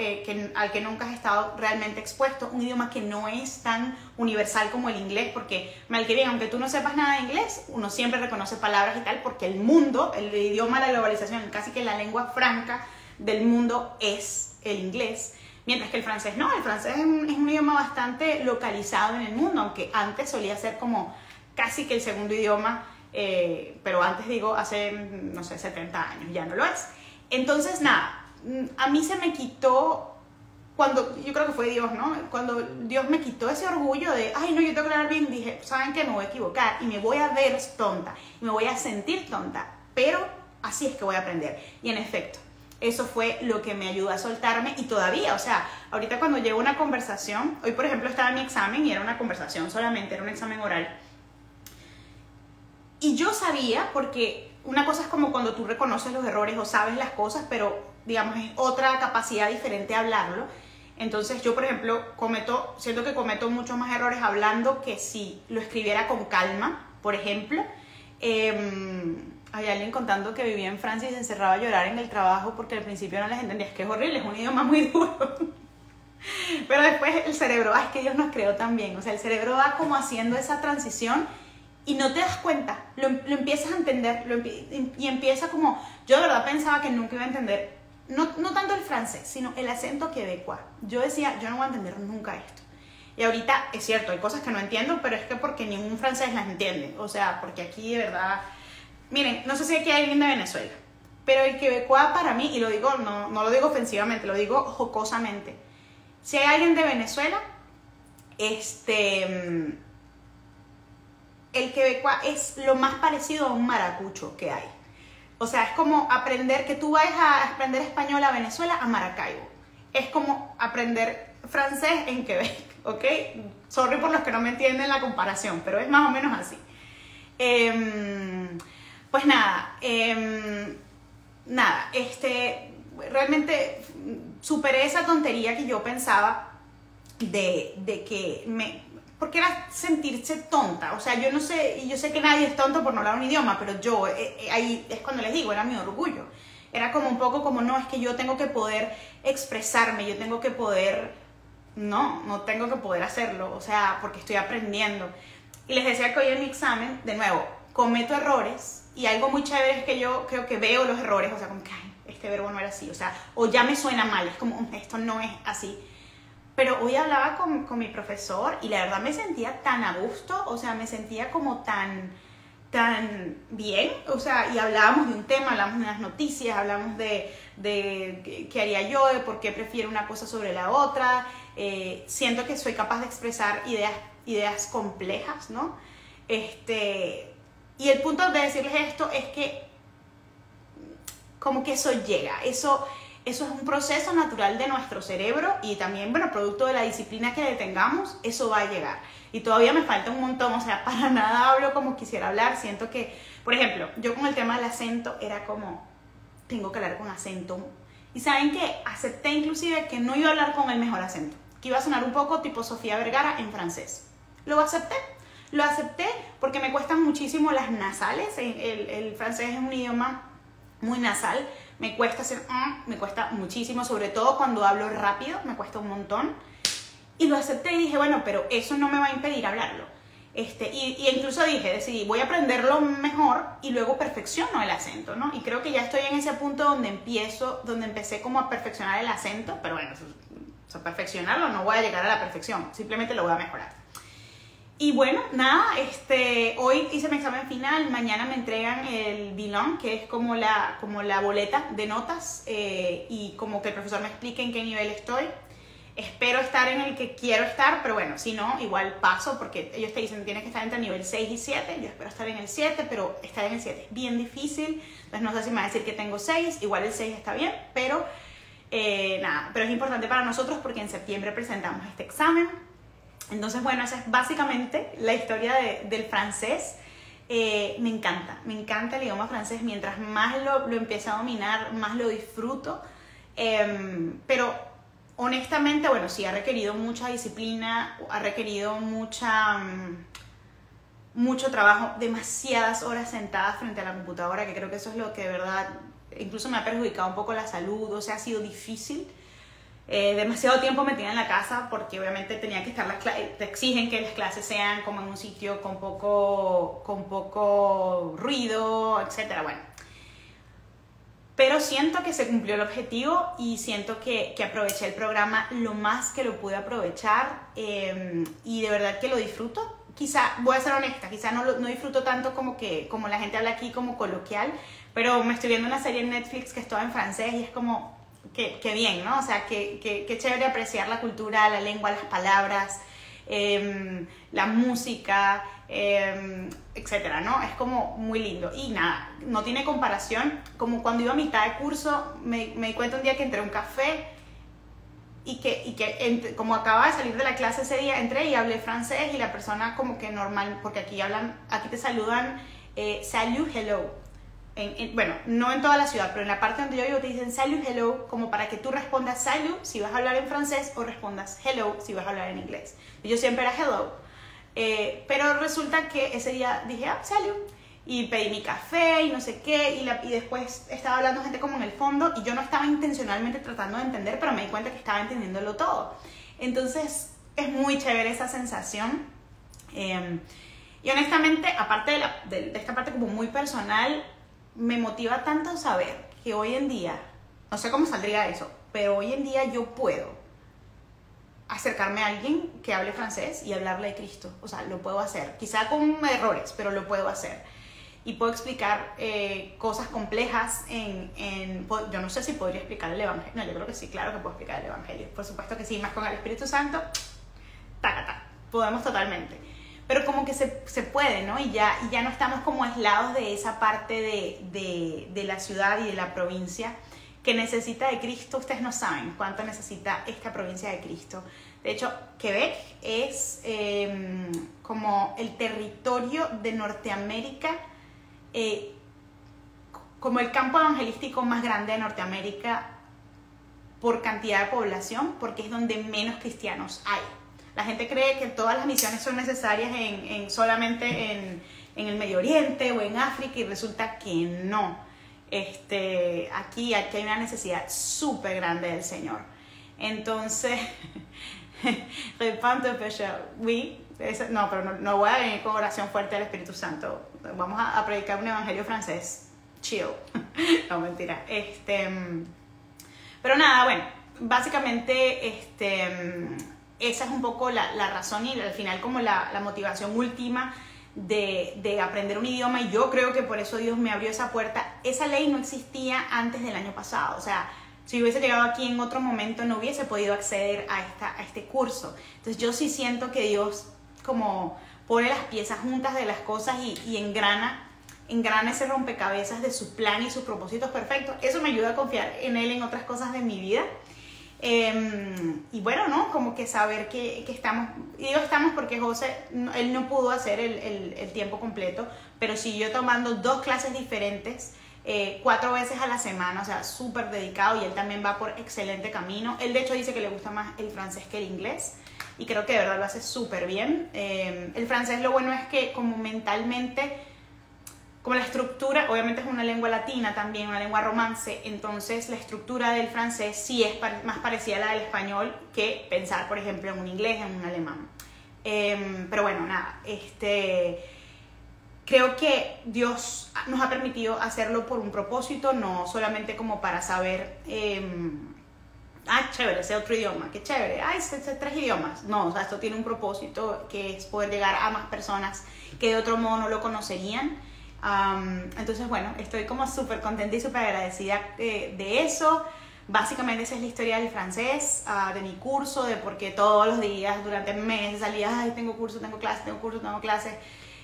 al que nunca has estado realmente expuesto, un idioma que no es tan universal como el inglés, porque mal que bien, aunque tú no sepas nada de inglés, uno siempre reconoce palabras y tal, porque el mundo, el idioma, la globalización, casi que la lengua franca del mundo es el inglés, mientras que el francés no, el francés es un idioma bastante localizado en el mundo, aunque antes solía ser como casi que el segundo idioma. Pero antes digo, hace, no sé, 70 años, ya no lo es. Entonces, nada, a mí se me quitó, yo creo que fue Dios, ¿no? Cuando Dios me quitó ese orgullo de, ay, no, yo tengo que hablar bien, dije, ¿saben qué? Me voy a equivocar y me voy a ver tonta, y me voy a sentir tonta, pero así es que voy a aprender. Y en efecto, eso fue lo que me ayudó a soltarme y todavía, o sea, ahorita cuando llevo una conversación, hoy por ejemplo estaba en mi examen y era una conversación solamente, era un examen oral. Y yo sabía, porque una cosa es como cuando tú reconoces los errores o sabes las cosas, pero digamos es otra capacidad diferente de hablarlo. Entonces yo, por ejemplo, siento que cometo muchos más errores hablando que si lo escribiera con calma, por ejemplo. Hay alguien contando que vivía en Francia y se encerraba a llorar en el trabajo porque al principio no les entendía. Es que es horrible, es un idioma muy duro. Pero después el cerebro, es que Dios nos creó también. O sea, el cerebro va como haciendo esa transición y no te das cuenta. Lo empiezas a entender y empieza como... Yo de verdad pensaba que nunca iba a entender, no tanto el francés, sino el acento quebecois. Yo decía, yo no voy a entender nunca esto. Y ahorita es cierto, hay cosas que no entiendo, pero es que porque ningún francés las entiende. O sea, porque aquí de verdad... Miren, no sé si aquí hay alguien de Venezuela, pero el quebecois para mí, y lo digo, no lo digo ofensivamente, lo digo jocosamente. Si hay alguien de Venezuela, el quebecois es lo más parecido a un maracucho que hay. O sea, es como aprender, que tú vayas a aprender español a Venezuela, a Maracaibo. Es como aprender francés en Quebec, ¿ok? Sorry por los que no me entienden la comparación, pero es más o menos así. Pues nada, realmente superé esa tontería que yo pensaba de que porque era sentirse tonta. O sea, yo no sé, y yo sé que nadie es tonto por no hablar un idioma, pero yo, ahí es cuando les digo, era mi orgullo. Era como un poco como, no, es que yo tengo que poder expresarme, yo tengo que poder, no tengo que poder hacerlo, o sea, porque estoy aprendiendo. Y les decía que hoy en mi examen, de nuevo, cometo errores, y algo muy chévere es que yo creo que veo los errores, o sea, como que, ay, este verbo no era así, o sea, o ya me suena mal, es como, esto no es así. Pero hoy hablaba con mi profesor y la verdad me sentía tan a gusto, o sea, me sentía como tan bien, o sea, y hablábamos de un tema, hablábamos de unas noticias, hablábamos de qué haría yo, de por qué prefiero una cosa sobre la otra. Siento que soy capaz de expresar ideas complejas, ¿no? Y el punto de decirles esto es que como que eso llega, eso es un proceso natural de nuestro cerebro y también, bueno, producto de la disciplina que le tengamos, eso va a llegar. Y todavía me falta un montón, o sea, para nada hablo como quisiera hablar. Siento que, por ejemplo, yo con el tema del acento era como, tengo que hablar con acento. Y ¿saben qué? Acepté inclusive que no iba a hablar con el mejor acento, que iba a sonar un poco tipo Sofía Vergara en francés. Lo acepté porque me cuestan muchísimo las nasales. El francés es un idioma muy nasal. Me cuesta hacer, me cuesta muchísimo, sobre todo cuando hablo rápido, me cuesta un montón. Y lo acepté y dije, bueno, pero eso no me va a impedir hablarlo. Y incluso decidí, voy a aprenderlo mejor y luego perfecciono el acento, ¿no? Y creo que ya estoy en ese punto donde empecé como a perfeccionar el acento, pero bueno, o sea, perfeccionarlo no voy a llegar a la perfección, simplemente lo voy a mejorar. Y bueno, nada, hoy hice mi examen final, mañana me entregan el bilan, que es como la boleta de notas, y como que el profesor me explique en qué nivel estoy. Espero estar en el que quiero estar, pero bueno, si no, igual paso, porque ellos te dicen tienes que estar entre el nivel 6 y 7, yo espero estar en el 7, pero estar en el 7 es bien difícil, entonces no sé si me va a decir que tengo 6, igual el 6 está bien, pero nada, pero es importante para nosotros porque en septiembre presentamos este examen. Entonces, bueno, esa es básicamente la historia del francés. Me encanta el idioma francés. Mientras más lo empiezo a dominar, más lo disfruto. Pero honestamente, bueno, sí, ha requerido mucha disciplina, ha requerido mucho trabajo, demasiadas horas sentadas frente a la computadora, que creo que eso es lo que de verdad incluso me ha perjudicado un poco la salud, o sea, ha sido difícil. Demasiado tiempo metida en la casa porque obviamente tenía que estar te exigen que las clases sean como en un sitio con poco ruido, etcétera. Bueno, pero siento que se cumplió el objetivo y siento que aproveché el programa lo más que lo pude aprovechar, y de verdad que lo disfruto. Quizá, voy a ser honesta, quizá no disfruto tanto como la gente habla aquí, como coloquial, pero me estoy viendo una serie en Netflix que es toda en francés y es como que bien, ¿no? O sea, que chévere apreciar la cultura, la lengua, las palabras, la música, etcétera, ¿no? Es como muy lindo. Y nada, no tiene comparación. Como cuando iba a mitad de curso, me di cuenta un día que entré a un café y como acababa de salir de la clase ese día, entré y hablé francés y la persona como que normal, porque aquí te saludan salut, hello. bueno, no en toda la ciudad, pero en la parte donde yo vivo te dicen salut, hello, como para que tú respondas salut si vas a hablar en francés o respondas hello si vas a hablar en inglés. Y yo siempre era hello, pero resulta que ese día dije, salut, y pedí mi café y no sé qué, y después estaba hablando gente como en el fondo y yo no estaba intencionalmente tratando de entender, pero me di cuenta que estaba entendiéndolo todo. Entonces es muy chévere esa sensación. Y honestamente, aparte de esta parte como muy personal, me motiva tanto saber que hoy en día, no sé cómo saldría eso, pero hoy en día yo puedo acercarme a alguien que hable francés y hablarle de Cristo. O sea, lo puedo hacer, quizá con errores, pero lo puedo hacer. Y puedo explicar cosas complejas yo no sé si podría explicar el Evangelio. No, yo creo que sí, claro que puedo explicar el Evangelio. Por supuesto que sí, más con el Espíritu Santo, podemos totalmente. Pero como que se puede, ¿no? Y ya no estamos como aislados de esa parte de la ciudad y de la provincia que necesita de Cristo. Ustedes no saben cuánto necesita esta provincia de Cristo. De hecho, Quebec es como el territorio de Norteamérica, como el campo evangelístico más grande de Norteamérica por cantidad de población, porque es donde menos cristianos hay. La gente cree que todas las misiones son necesarias solamente en el Medio Oriente o en África, y resulta que no. Aquí hay una necesidad súper grande del Señor. Entonces, repente péché, oui. No, pero no voy a venir con oración fuerte al Espíritu Santo. Vamos a predicar un evangelio francés. Chill. No, mentira. Pero nada, bueno, básicamente esa es un poco la razón y al final como la motivación última de aprender un idioma, y yo creo que por eso Dios me abrió esa puerta. Esa ley no existía antes del año pasado, o sea, si hubiese llegado aquí en otro momento no hubiese podido acceder a este curso. Entonces yo sí siento que Dios como pone las piezas juntas de las cosas y engrana ese rompecabezas de su plan y sus propósitos perfectos. Eso me ayuda a confiar en Él en otras cosas de mi vida. Y bueno, ¿no? Como que saber que estamos, y digo estamos porque José, él no pudo hacer el tiempo completo, pero siguió tomando 2 clases diferentes, 4 veces a la semana, o sea, súper dedicado, y él también va por excelente camino. Él de hecho dice que le gusta más el francés que el inglés, y creo que de verdad lo hace súper bien. El francés, lo bueno es que como mentalmente, como la estructura, obviamente es una lengua latina también, una lengua romance, entonces la estructura del francés sí es más parecida a la del español que pensar, por ejemplo, en un inglés, en un alemán. Pero bueno, nada, creo que Dios nos ha permitido hacerlo por un propósito, no solamente como para saber, chévere, sé otro idioma, qué chévere, sé 3 idiomas. No, o sea, esto tiene un propósito que es poder llegar a más personas que de otro modo no lo conocerían. Entonces bueno, estoy como súper contenta y súper agradecida de eso. Básicamente esa es la historia del francés, de mi curso, de por qué todos los días durante meses salía, tengo curso, tengo clase, tengo curso, tengo clase.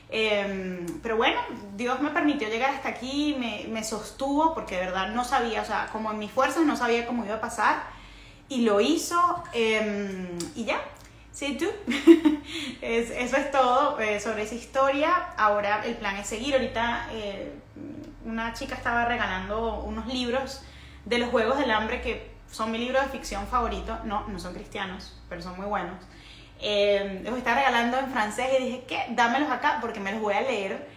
Pero bueno, Dios me permitió llegar hasta aquí, me sostuvo, porque de verdad no sabía, o sea, como en mis fuerzas no sabía cómo iba a pasar, y lo hizo, y ya. Sí, tú. Eso es todo sobre esa historia. Ahora el plan es seguir. Ahorita una chica estaba regalando unos libros de los Juegos del Hambre, que son mi libro de ficción favorito. No son cristianos, pero son muy buenos. Los estaba regalando en francés y dije, ¿qué? Dámelos acá porque me los voy a leer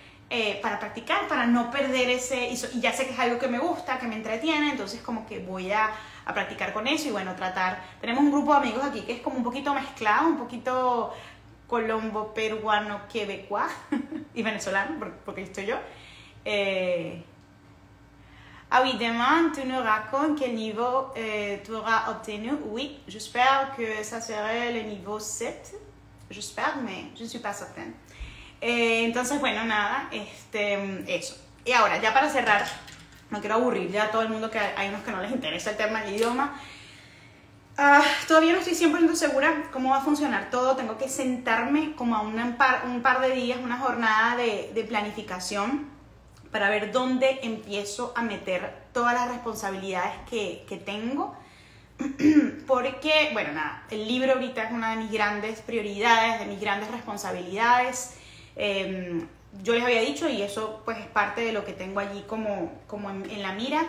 para practicar, para no perder y ya sé que es algo que me gusta, que me entretiene, entonces como que voy a practicar con eso y bueno, tenemos un grupo de amigos aquí que es como un poquito mezclado, un poquito colombo, peruano, quebecois y venezolano, porque estoy yo. Oui, demain, tu nous racontes quel niveau tu auras obtenu. Oui, j'espère que ça serait le niveau 7. J'espère, mais je ne suis pas certaine. Entonces, bueno, nada, eso. Y ahora, ya para cerrar, no quiero aburrir ya a todo el mundo, que hay unos que no les interesa el tema del idioma. Todavía no estoy 100% segura cómo va a funcionar todo. Tengo que sentarme como a un par de días, una jornada de planificación para ver dónde empiezo a meter todas las responsabilidades que tengo. Porque, bueno, nada, el libro ahorita es una de mis grandes prioridades, de mis grandes responsabilidades. yo les había dicho, y eso pues es parte de lo que tengo allí como en la mira,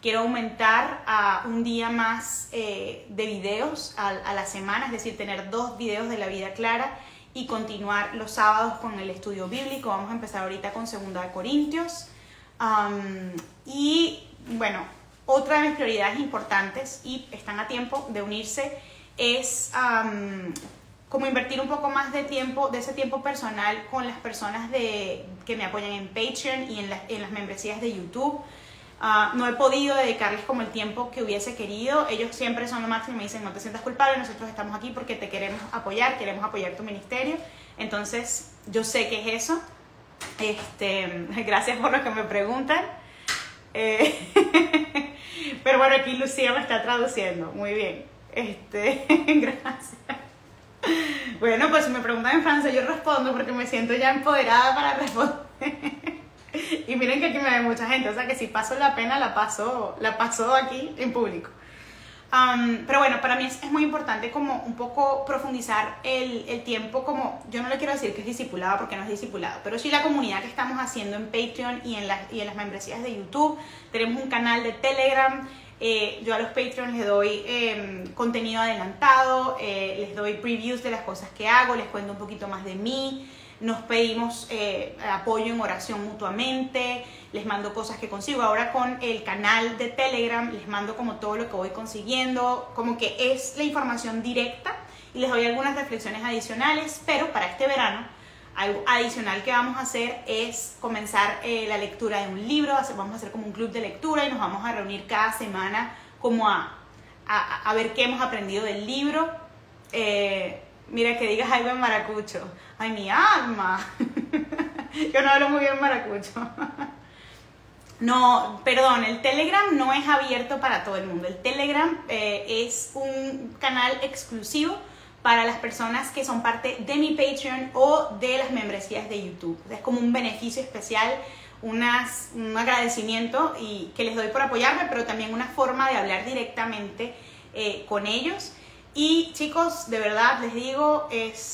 quiero aumentar a un día más de videos a la semana, es decir, tener 2 videos de la vida clara y continuar los sábados con el estudio bíblico. Vamos a empezar ahorita con 2 de Corintios. Y bueno, otra de mis prioridades importantes, y están a tiempo de unirse, es como invertir un poco más de tiempo, de ese tiempo personal con las personas que me apoyan en Patreon y en las membresías de YouTube. No he podido dedicarles como el tiempo que hubiese querido. Ellos siempre son lo máximo y me dicen: no te sientas culpable, nosotros estamos aquí porque te queremos apoyar tu ministerio. Entonces yo sé que es eso. Gracias por lo que me preguntan. Pero bueno, aquí Lucía me está traduciendo muy bien. Gracias. Bueno, pues si me preguntan en francés yo respondo porque me siento ya empoderada para responder. Y miren que aquí me ve mucha gente, o sea que si paso la pena la paso aquí en público. Pero bueno, para mí es muy importante como un poco profundizar el tiempo, como yo no le quiero decir que es discipulado porque no es discipulado, pero sí la comunidad que estamos haciendo en Patreon y en las membresías de YouTube. Tenemos un canal de Telegram. Yo a los Patreons les doy contenido adelantado, les doy previews de las cosas que hago, les cuento un poquito más de mí. Nos pedimos apoyo en oración mutuamente, les mando cosas que consigo. Ahora con el canal de Telegram les mando como todo lo que voy consiguiendo, como que es la información directa, y les doy algunas reflexiones adicionales. Pero para este verano, algo adicional que vamos a hacer es comenzar la lectura de un libro. Vamos a hacer como un club de lectura y nos vamos a reunir cada semana como a ver qué hemos aprendido del libro. Mira, que digas algo en maracucho. ¡Ay, mi alma! Yo no hablo muy bien maracucho. No, perdón, el Telegram no es abierto para todo el mundo. El Telegram es un canal exclusivo para las personas que son parte de mi Patreon o de las membresías de YouTube. Es como un beneficio especial, un agradecimiento y que les doy por apoyarme, pero también una forma de hablar directamente con ellos. Y chicos, de verdad les digo,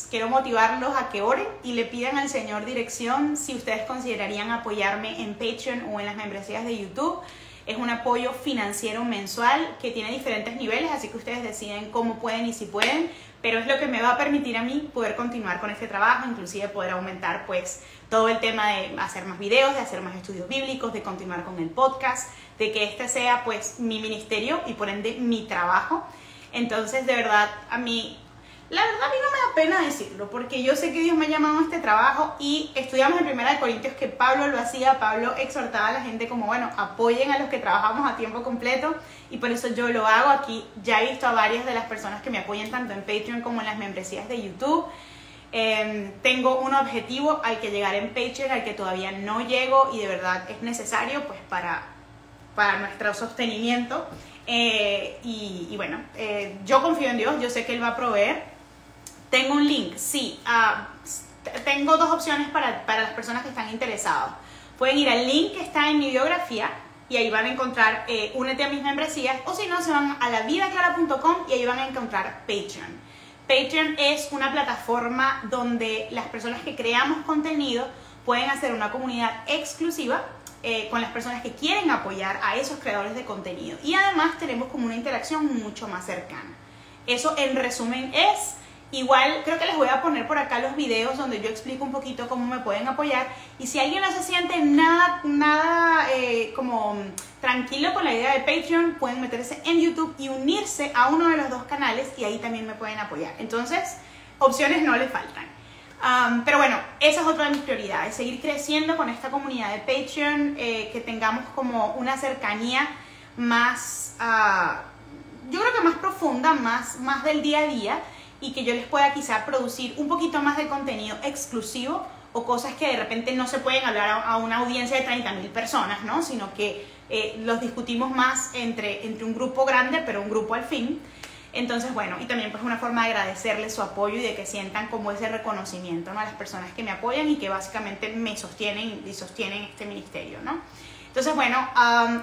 quiero motivarlos a que oren y le pidan al Señor dirección si ustedes considerarían apoyarme en Patreon o en las membresías de YouTube. Es un apoyo financiero mensual que tiene diferentes niveles, así que ustedes deciden cómo pueden y si pueden, pero es lo que me va a permitir a mí poder continuar con este trabajo, inclusive poder aumentar pues todo el tema de hacer más videos, de hacer más estudios bíblicos, de continuar con el podcast, de que este sea pues mi ministerio y por ende mi trabajo. Entonces, de verdad, la verdad a mí no me da pena decirlo, porque yo sé que Dios me ha llamado a este trabajo, y estudiamos en 1 de Corintios que Pablo lo hacía. Pablo exhortaba a la gente como, bueno, apoyen a los que trabajamos a tiempo completo, y por eso yo lo hago. Aquí ya he visto a varias de las personas que me apoyan tanto en Patreon como en las membresías de YouTube. Tengo un objetivo al que llegar en Patreon, al que todavía no llego, y de verdad es necesario pues para nuestro sostenimiento. Y bueno, yo confío en Dios, yo sé que Él va a proveer. Tengo un link, sí, tengo 2 opciones para las personas que están interesadas. Pueden ir al link que está en mi biografía y ahí van a encontrar únete a mis membresías, o si no, se van a lavidaclara.com y ahí van a encontrar Patreon. Patreon es una plataforma donde las personas que creamos contenido pueden hacer una comunidad exclusiva con las personas que quieren apoyar a esos creadores de contenido, y además tenemos como una interacción mucho más cercana. Eso en resumen es. Igual creo que les voy a poner por acá los videos donde yo explico un poquito cómo me pueden apoyar, y si alguien no se siente nada como tranquilo con la idea de Patreon, pueden meterse en YouTube y unirse a uno de los 2 canales, y ahí también me pueden apoyar. Entonces, opciones no les faltan. Pero bueno, esa es otra de mis prioridades, seguir creciendo con esta comunidad de Patreon, que tengamos como una cercanía más, yo creo que más profunda, más del día a día, y que yo les pueda quizá producir un poquito más de contenido exclusivo, o cosas que de repente no se pueden hablar a una audiencia de 30.000 personas, ¿no? Sino que los discutimos más entre un grupo grande, pero un grupo al fin. Entonces, bueno, y también pues una forma de agradecerles su apoyo y de que sientan como ese reconocimiento, ¿no?, a las personas que me apoyan y que básicamente me sostienen y sostienen este ministerio, ¿no? Entonces, bueno,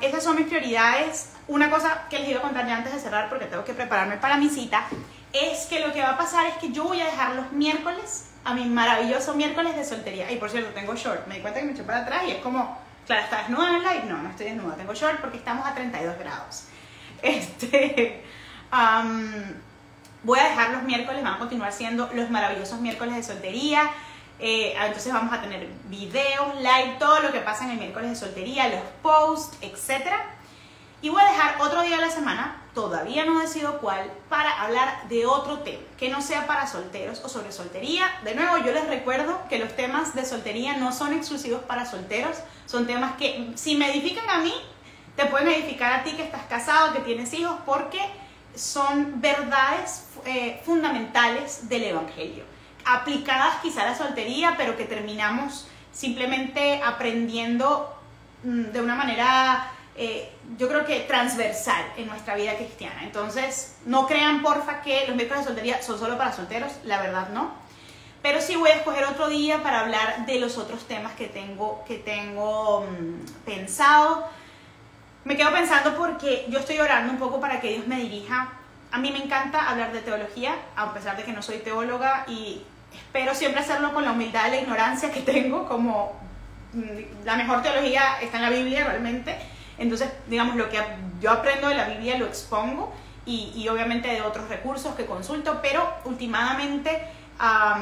esas son mis prioridades. Una cosa que les iba a contar ya antes de cerrar, porque tengo que prepararme para mi cita, es que lo que va a pasar es que yo voy a dejar los miércoles a mi maravilloso miércoles de soltería. Y por cierto, tengo short, me di cuenta que me eché para atrás y es como, claro, ¿está desnuda en el live? No, no estoy desnuda, tengo short porque estamos a 32 grados. Voy a dejar los miércoles, van a continuar siendo los maravillosos miércoles de soltería. Entonces vamos a tener videos, live, todo lo que pasa en el miércoles de soltería, los posts, etc. Y voy a dejar otro día de la semana, todavía no decido cuál, para hablar de otro tema, que no sea para solteros o sobre soltería. De nuevo, yo les recuerdo que los temas de soltería no son exclusivos para solteros, son temas que si me edifican a mí, te pueden edificar a ti que estás casado, que tienes hijos, porque son verdades fundamentales del Evangelio, aplicadas quizá a la soltería, pero que terminamos simplemente aprendiendo de una manera, yo creo que transversal en nuestra vida cristiana. Entonces, no crean porfa que los miércoles de soltería son solo para solteros, la verdad no. Pero sí voy a escoger otro día para hablar de los otros temas que tengo pensado. Me quedo pensando porque yo estoy orando un poco para que Dios me dirija. A mí me encanta hablar de teología, a pesar de que no soy teóloga, y espero siempre hacerlo con la humildad de la ignorancia que tengo, como la mejor teología está en la Biblia realmente. Entonces, digamos, lo que yo aprendo de la Biblia lo expongo y obviamente de otros recursos que consulto, pero últimamente a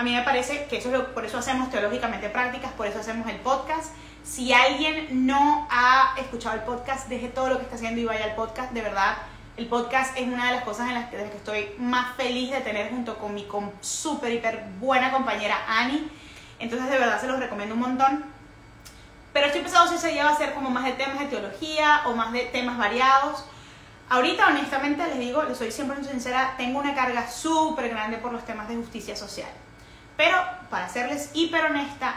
mí me parece que por eso hacemos Teológicamente Prácticas, por eso hacemos el podcast. Si alguien no ha escuchado el podcast, deje todo lo que está haciendo y vaya al podcast. De verdad, el podcast es una de las cosas en las que estoy más feliz de tener junto con mi súper, hiper buena compañera Ani. Entonces, de verdad, se los recomiendo un montón. Pero estoy pensando si ese día va a ser como más de temas de teología o más de temas variados. Ahorita, honestamente, les digo, les soy siempre sincera, tengo una carga súper grande por los temas de justicia social. Pero, para serles hiper honesta,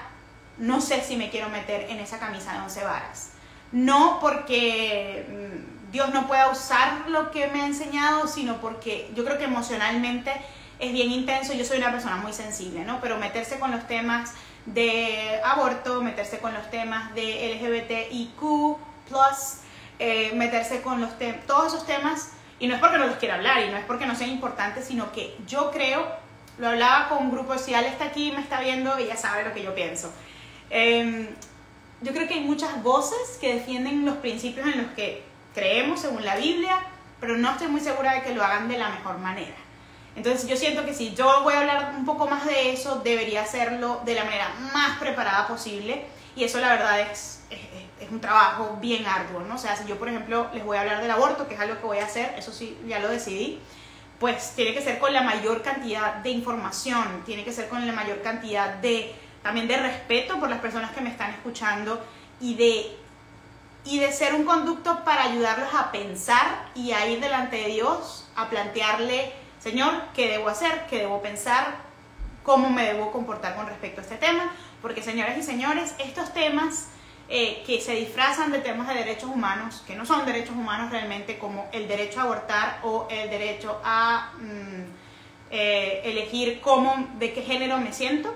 no sé si me quiero meter en esa camisa de 11 varas. No porque Dios no pueda usar lo que me ha enseñado, sino porque yo creo que emocionalmente es bien intenso. Yo soy una persona muy sensible, ¿no? Pero meterse con los temas de aborto, meterse con los temas de LGBTIQ+, meterse con todos esos temas, y no es porque no los quiera hablar, y no es porque no sean importantes, sino que yo creo, lo hablaba con un grupo, si Ale está aquí y me está viendo, ella sabe lo que yo pienso. Yo creo que hay muchas voces que defienden los principios en los que creemos según la Biblia, pero no estoy muy segura de que lo hagan de la mejor manera. Entonces yo siento que si yo voy a hablar un poco más de eso, debería hacerlo de la manera más preparada posible, y eso la verdad es un trabajo bien arduo, ¿no? O sea, si yo por ejemplo les voy a hablar del aborto, que es algo que voy a hacer, eso sí, ya lo decidí, pues tiene que ser con la mayor cantidad de información, tiene que ser con la mayor cantidad también de respeto por las personas que me están escuchando, y de ser un conducto para ayudarlos a pensar y a ir delante de Dios, a plantearle: Señor, ¿qué debo hacer? ¿Qué debo pensar? ¿Cómo me debo comportar con respecto a este tema? Porque, señoras y señores, estos temas que se disfrazan de temas de derechos humanos, que no son derechos humanos realmente, como el derecho a abortar o el derecho a elegir de qué género me siento,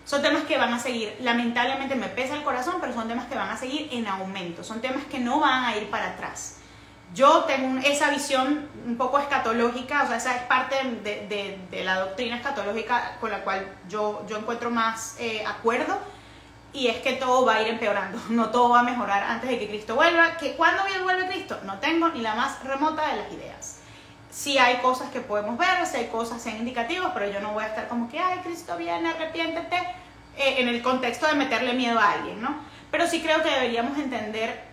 son temas que van a seguir, lamentablemente me pesa el corazón, pero son temas que van a seguir en aumento, son temas que no van a ir para atrás. Yo tengo esa visión un poco escatológica, o sea, esa es parte de la doctrina escatológica con la cual yo encuentro más acuerdo, y es que todo va a ir empeorando, no todo va a mejorar antes de que Cristo vuelva. ¿Cuándo vuelve Cristo? No tengo ni la más remota de las ideas. Sí hay cosas que podemos ver, sí hay cosas sean indicativas, pero yo no voy a estar como que, ay, Cristo viene, arrepiéntete, en el contexto de meterle miedo a alguien, ¿no? Pero sí creo que deberíamos entender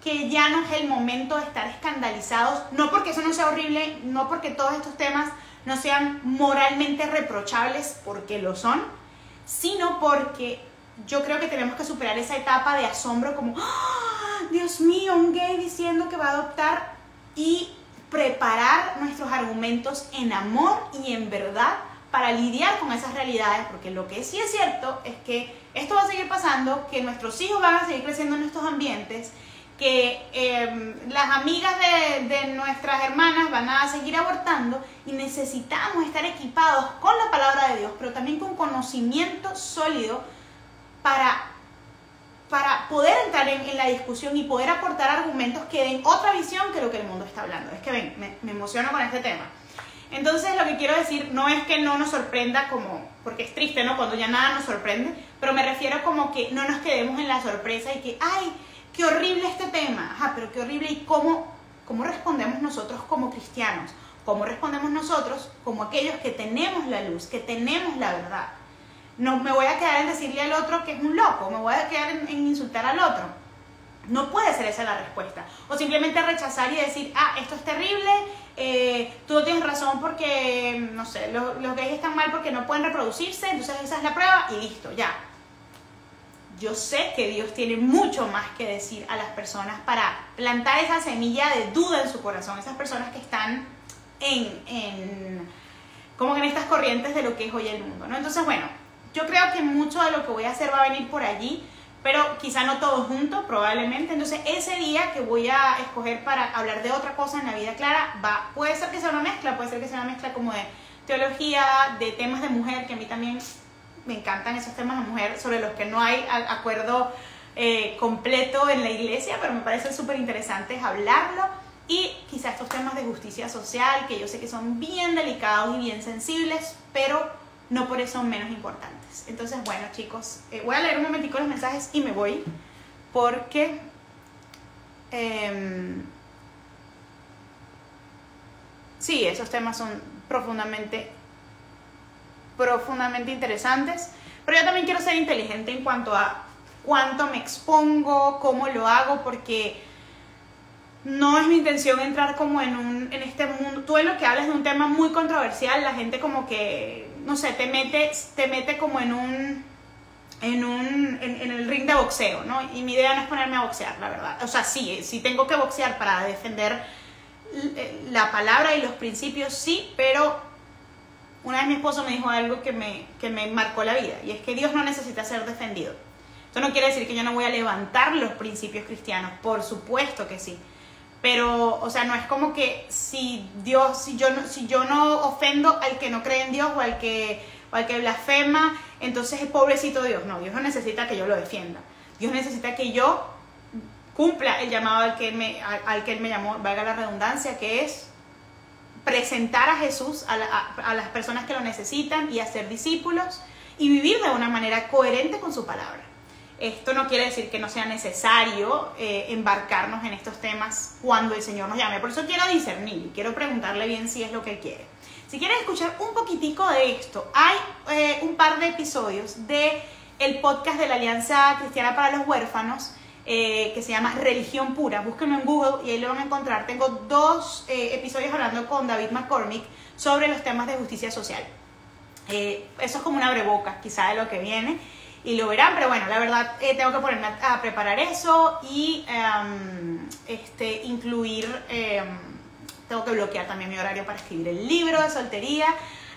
que ya no es el momento de estar escandalizados, no porque eso no sea horrible, no porque todos estos temas no sean moralmente reprochables, porque lo son, sino porque yo creo que tenemos que superar esa etapa de asombro como, ¡oh, Dios mío, un gay diciendo que va a adoptar! Y preparar nuestros argumentos en amor y en verdad para lidiar con esas realidades, porque lo que sí es cierto es que esto va a seguir pasando, que nuestros hijos van a seguir creciendo en estos ambientes, que las amigas de nuestras hermanas van a seguir abortando, y necesitamos estar equipados con la palabra de Dios, pero también con conocimiento sólido para poder entrar en la discusión y poder aportar argumentos que den otra visión que lo que el mundo está hablando. Es que ven, me emociono con este tema. Entonces lo que quiero decir no es que no nos sorprenda como, porque es triste, ¿no? Cuando ya nada nos sorprende, pero me refiero como que no nos quedemos en la sorpresa y que, ¡ay, qué horrible este tema! Ajá, pero qué horrible. ¿Y cómo respondemos nosotros como cristianos? ¿Cómo respondemos nosotros como aquellos que tenemos la luz, que tenemos la verdad? No me voy a quedar en decirle al otro que es un loco, me voy a quedar en insultar al otro. No puede ser esa la respuesta. O simplemente rechazar y decir, esto es terrible, tú no tienes razón porque, no sé, los gays están mal porque no pueden reproducirse, entonces esa es la prueba y listo, ya. Yo sé que Dios tiene mucho más que decir a las personas para plantar esa semilla de duda en su corazón, esas personas que están como en estas corrientes de lo que es hoy el mundo, ¿no? Entonces, bueno, yo creo que mucho de lo que voy a hacer va a venir por allí, pero quizá no todo junto, probablemente. Entonces, ese día que voy a escoger para hablar de otra cosa en la vida clara, puede ser que sea una mezcla, puede ser que sea una mezcla como de teología, de temas de mujer, que a mí también me encantan esos temas de mujer, sobre los que no hay acuerdo completo en la iglesia, pero me parece súper interesante hablarlo. Y quizá estos temas de justicia social, que yo sé que son bien delicados y bien sensibles, pero no por eso menos importantes. Entonces, bueno, chicos, voy a leer un momentico los mensajes y me voy, porque sí, esos temas son profundamente interesantes, pero yo también quiero ser inteligente en cuanto a cuánto me expongo, cómo lo hago, porque no es mi intención entrar como en este mundo. Tú en lo que hablas de un tema muy controversial, la gente como que, no sé, te mete como en el ring de boxeo, ¿no? Y mi idea no es ponerme a boxear, la verdad. O sea, sí tengo que boxear para defender la palabra y los principios, sí, pero una vez mi esposo me dijo algo que me marcó la vida, y es que Dios no necesita ser defendido. Esto no quiere decir que yo no voy a levantar los principios cristianos, por supuesto que sí. Pero, o sea, no es como que si yo no ofendo al que no cree en Dios o al que blasfema, entonces es pobrecito Dios. No, Dios no necesita que yo lo defienda. Dios necesita que yo cumpla el llamado al que Él me llamó, valga la redundancia, que es presentar a Jesús a las personas que lo necesitan y hacer discípulos y vivir de una manera coherente con su palabra. Esto no quiere decir que no sea necesario embarcarnos en estos temas cuando el Señor nos llame. Por eso quiero discernir y quiero preguntarle bien si es lo que Él quiere. Si quieren escuchar un poquitico de esto, hay un par de episodios del podcast de la Alianza Cristiana para los Huérfanos que se llama Religión Pura. Búsquenlo en Google y ahí lo van a encontrar. Tengo 2 episodios hablando con David McCormick sobre los temas de justicia social. Eso es como una abrebocas quizá de lo que viene. Y lo verán, pero bueno, la verdad tengo que ponerme a preparar eso y incluir, tengo que bloquear también mi horario para escribir el libro de soltería.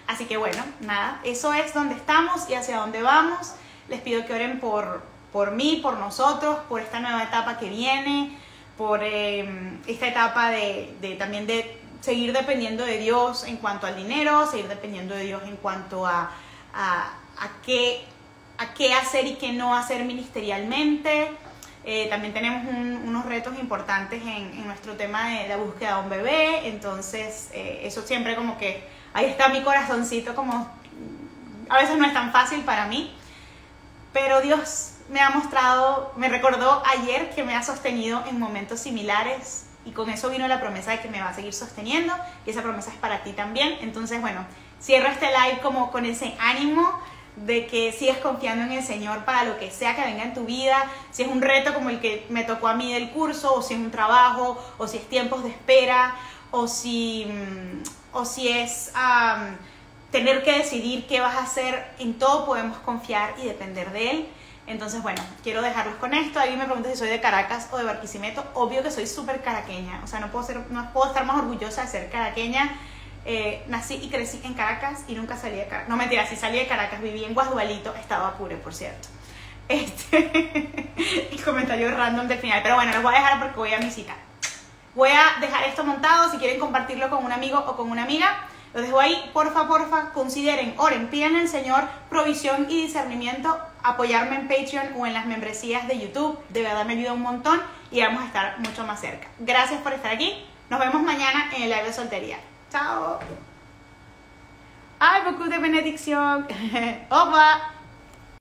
Así que bueno, nada, eso es donde estamos y hacia dónde vamos. Les pido que oren por mí, por nosotros, por esta nueva etapa que viene, por esta etapa también de seguir dependiendo de Dios en cuanto al dinero, seguir dependiendo de Dios en cuanto a qué hacer y qué no hacer ministerialmente. También tenemos unos retos importantes en nuestro tema de la búsqueda de un bebé, entonces eso siempre como que ahí está mi corazoncito, como a veces no es tan fácil para mí, pero Dios me recordó ayer que me ha sostenido en momentos similares y con eso vino la promesa de que me va a seguir sosteniendo y esa promesa es para ti también. Entonces bueno, cierro este live como con ese ánimo de que sigas confiando en el Señor para lo que sea que venga en tu vida, si es un reto como el que me tocó a mí del curso, o si es un trabajo, o si es tiempos de espera, o si es tener que decidir qué vas a hacer. En todo podemos confiar y depender de Él. Entonces bueno, quiero dejarlos con esto. Alguien me pregunta si soy de Caracas o de Barquisimeto. Obvio que soy súper caraqueña, o sea, no puedo estar más orgullosa de ser caraqueña. Nací y crecí en Caracas y nunca salí de Caracas. No, mentira, sí salí de Caracas, viví en Guasdualito, estaba Apure, por cierto. El comentario random del final, pero bueno, los voy a dejar porque voy a mi cita. Voy a dejar esto montado, si quieren compartirlo con un amigo o con una amiga, lo dejo ahí. Porfa, consideren, oren, pidan al Señor provisión y discernimiento, apoyarme en Patreon o en las membresías de YouTube, de verdad me ayuda un montón y vamos a estar mucho más cerca. Gracias por estar aquí, nos vemos mañana en el live de soltería. Chao. Ai, beaucoup de bénédiction. Au revoir.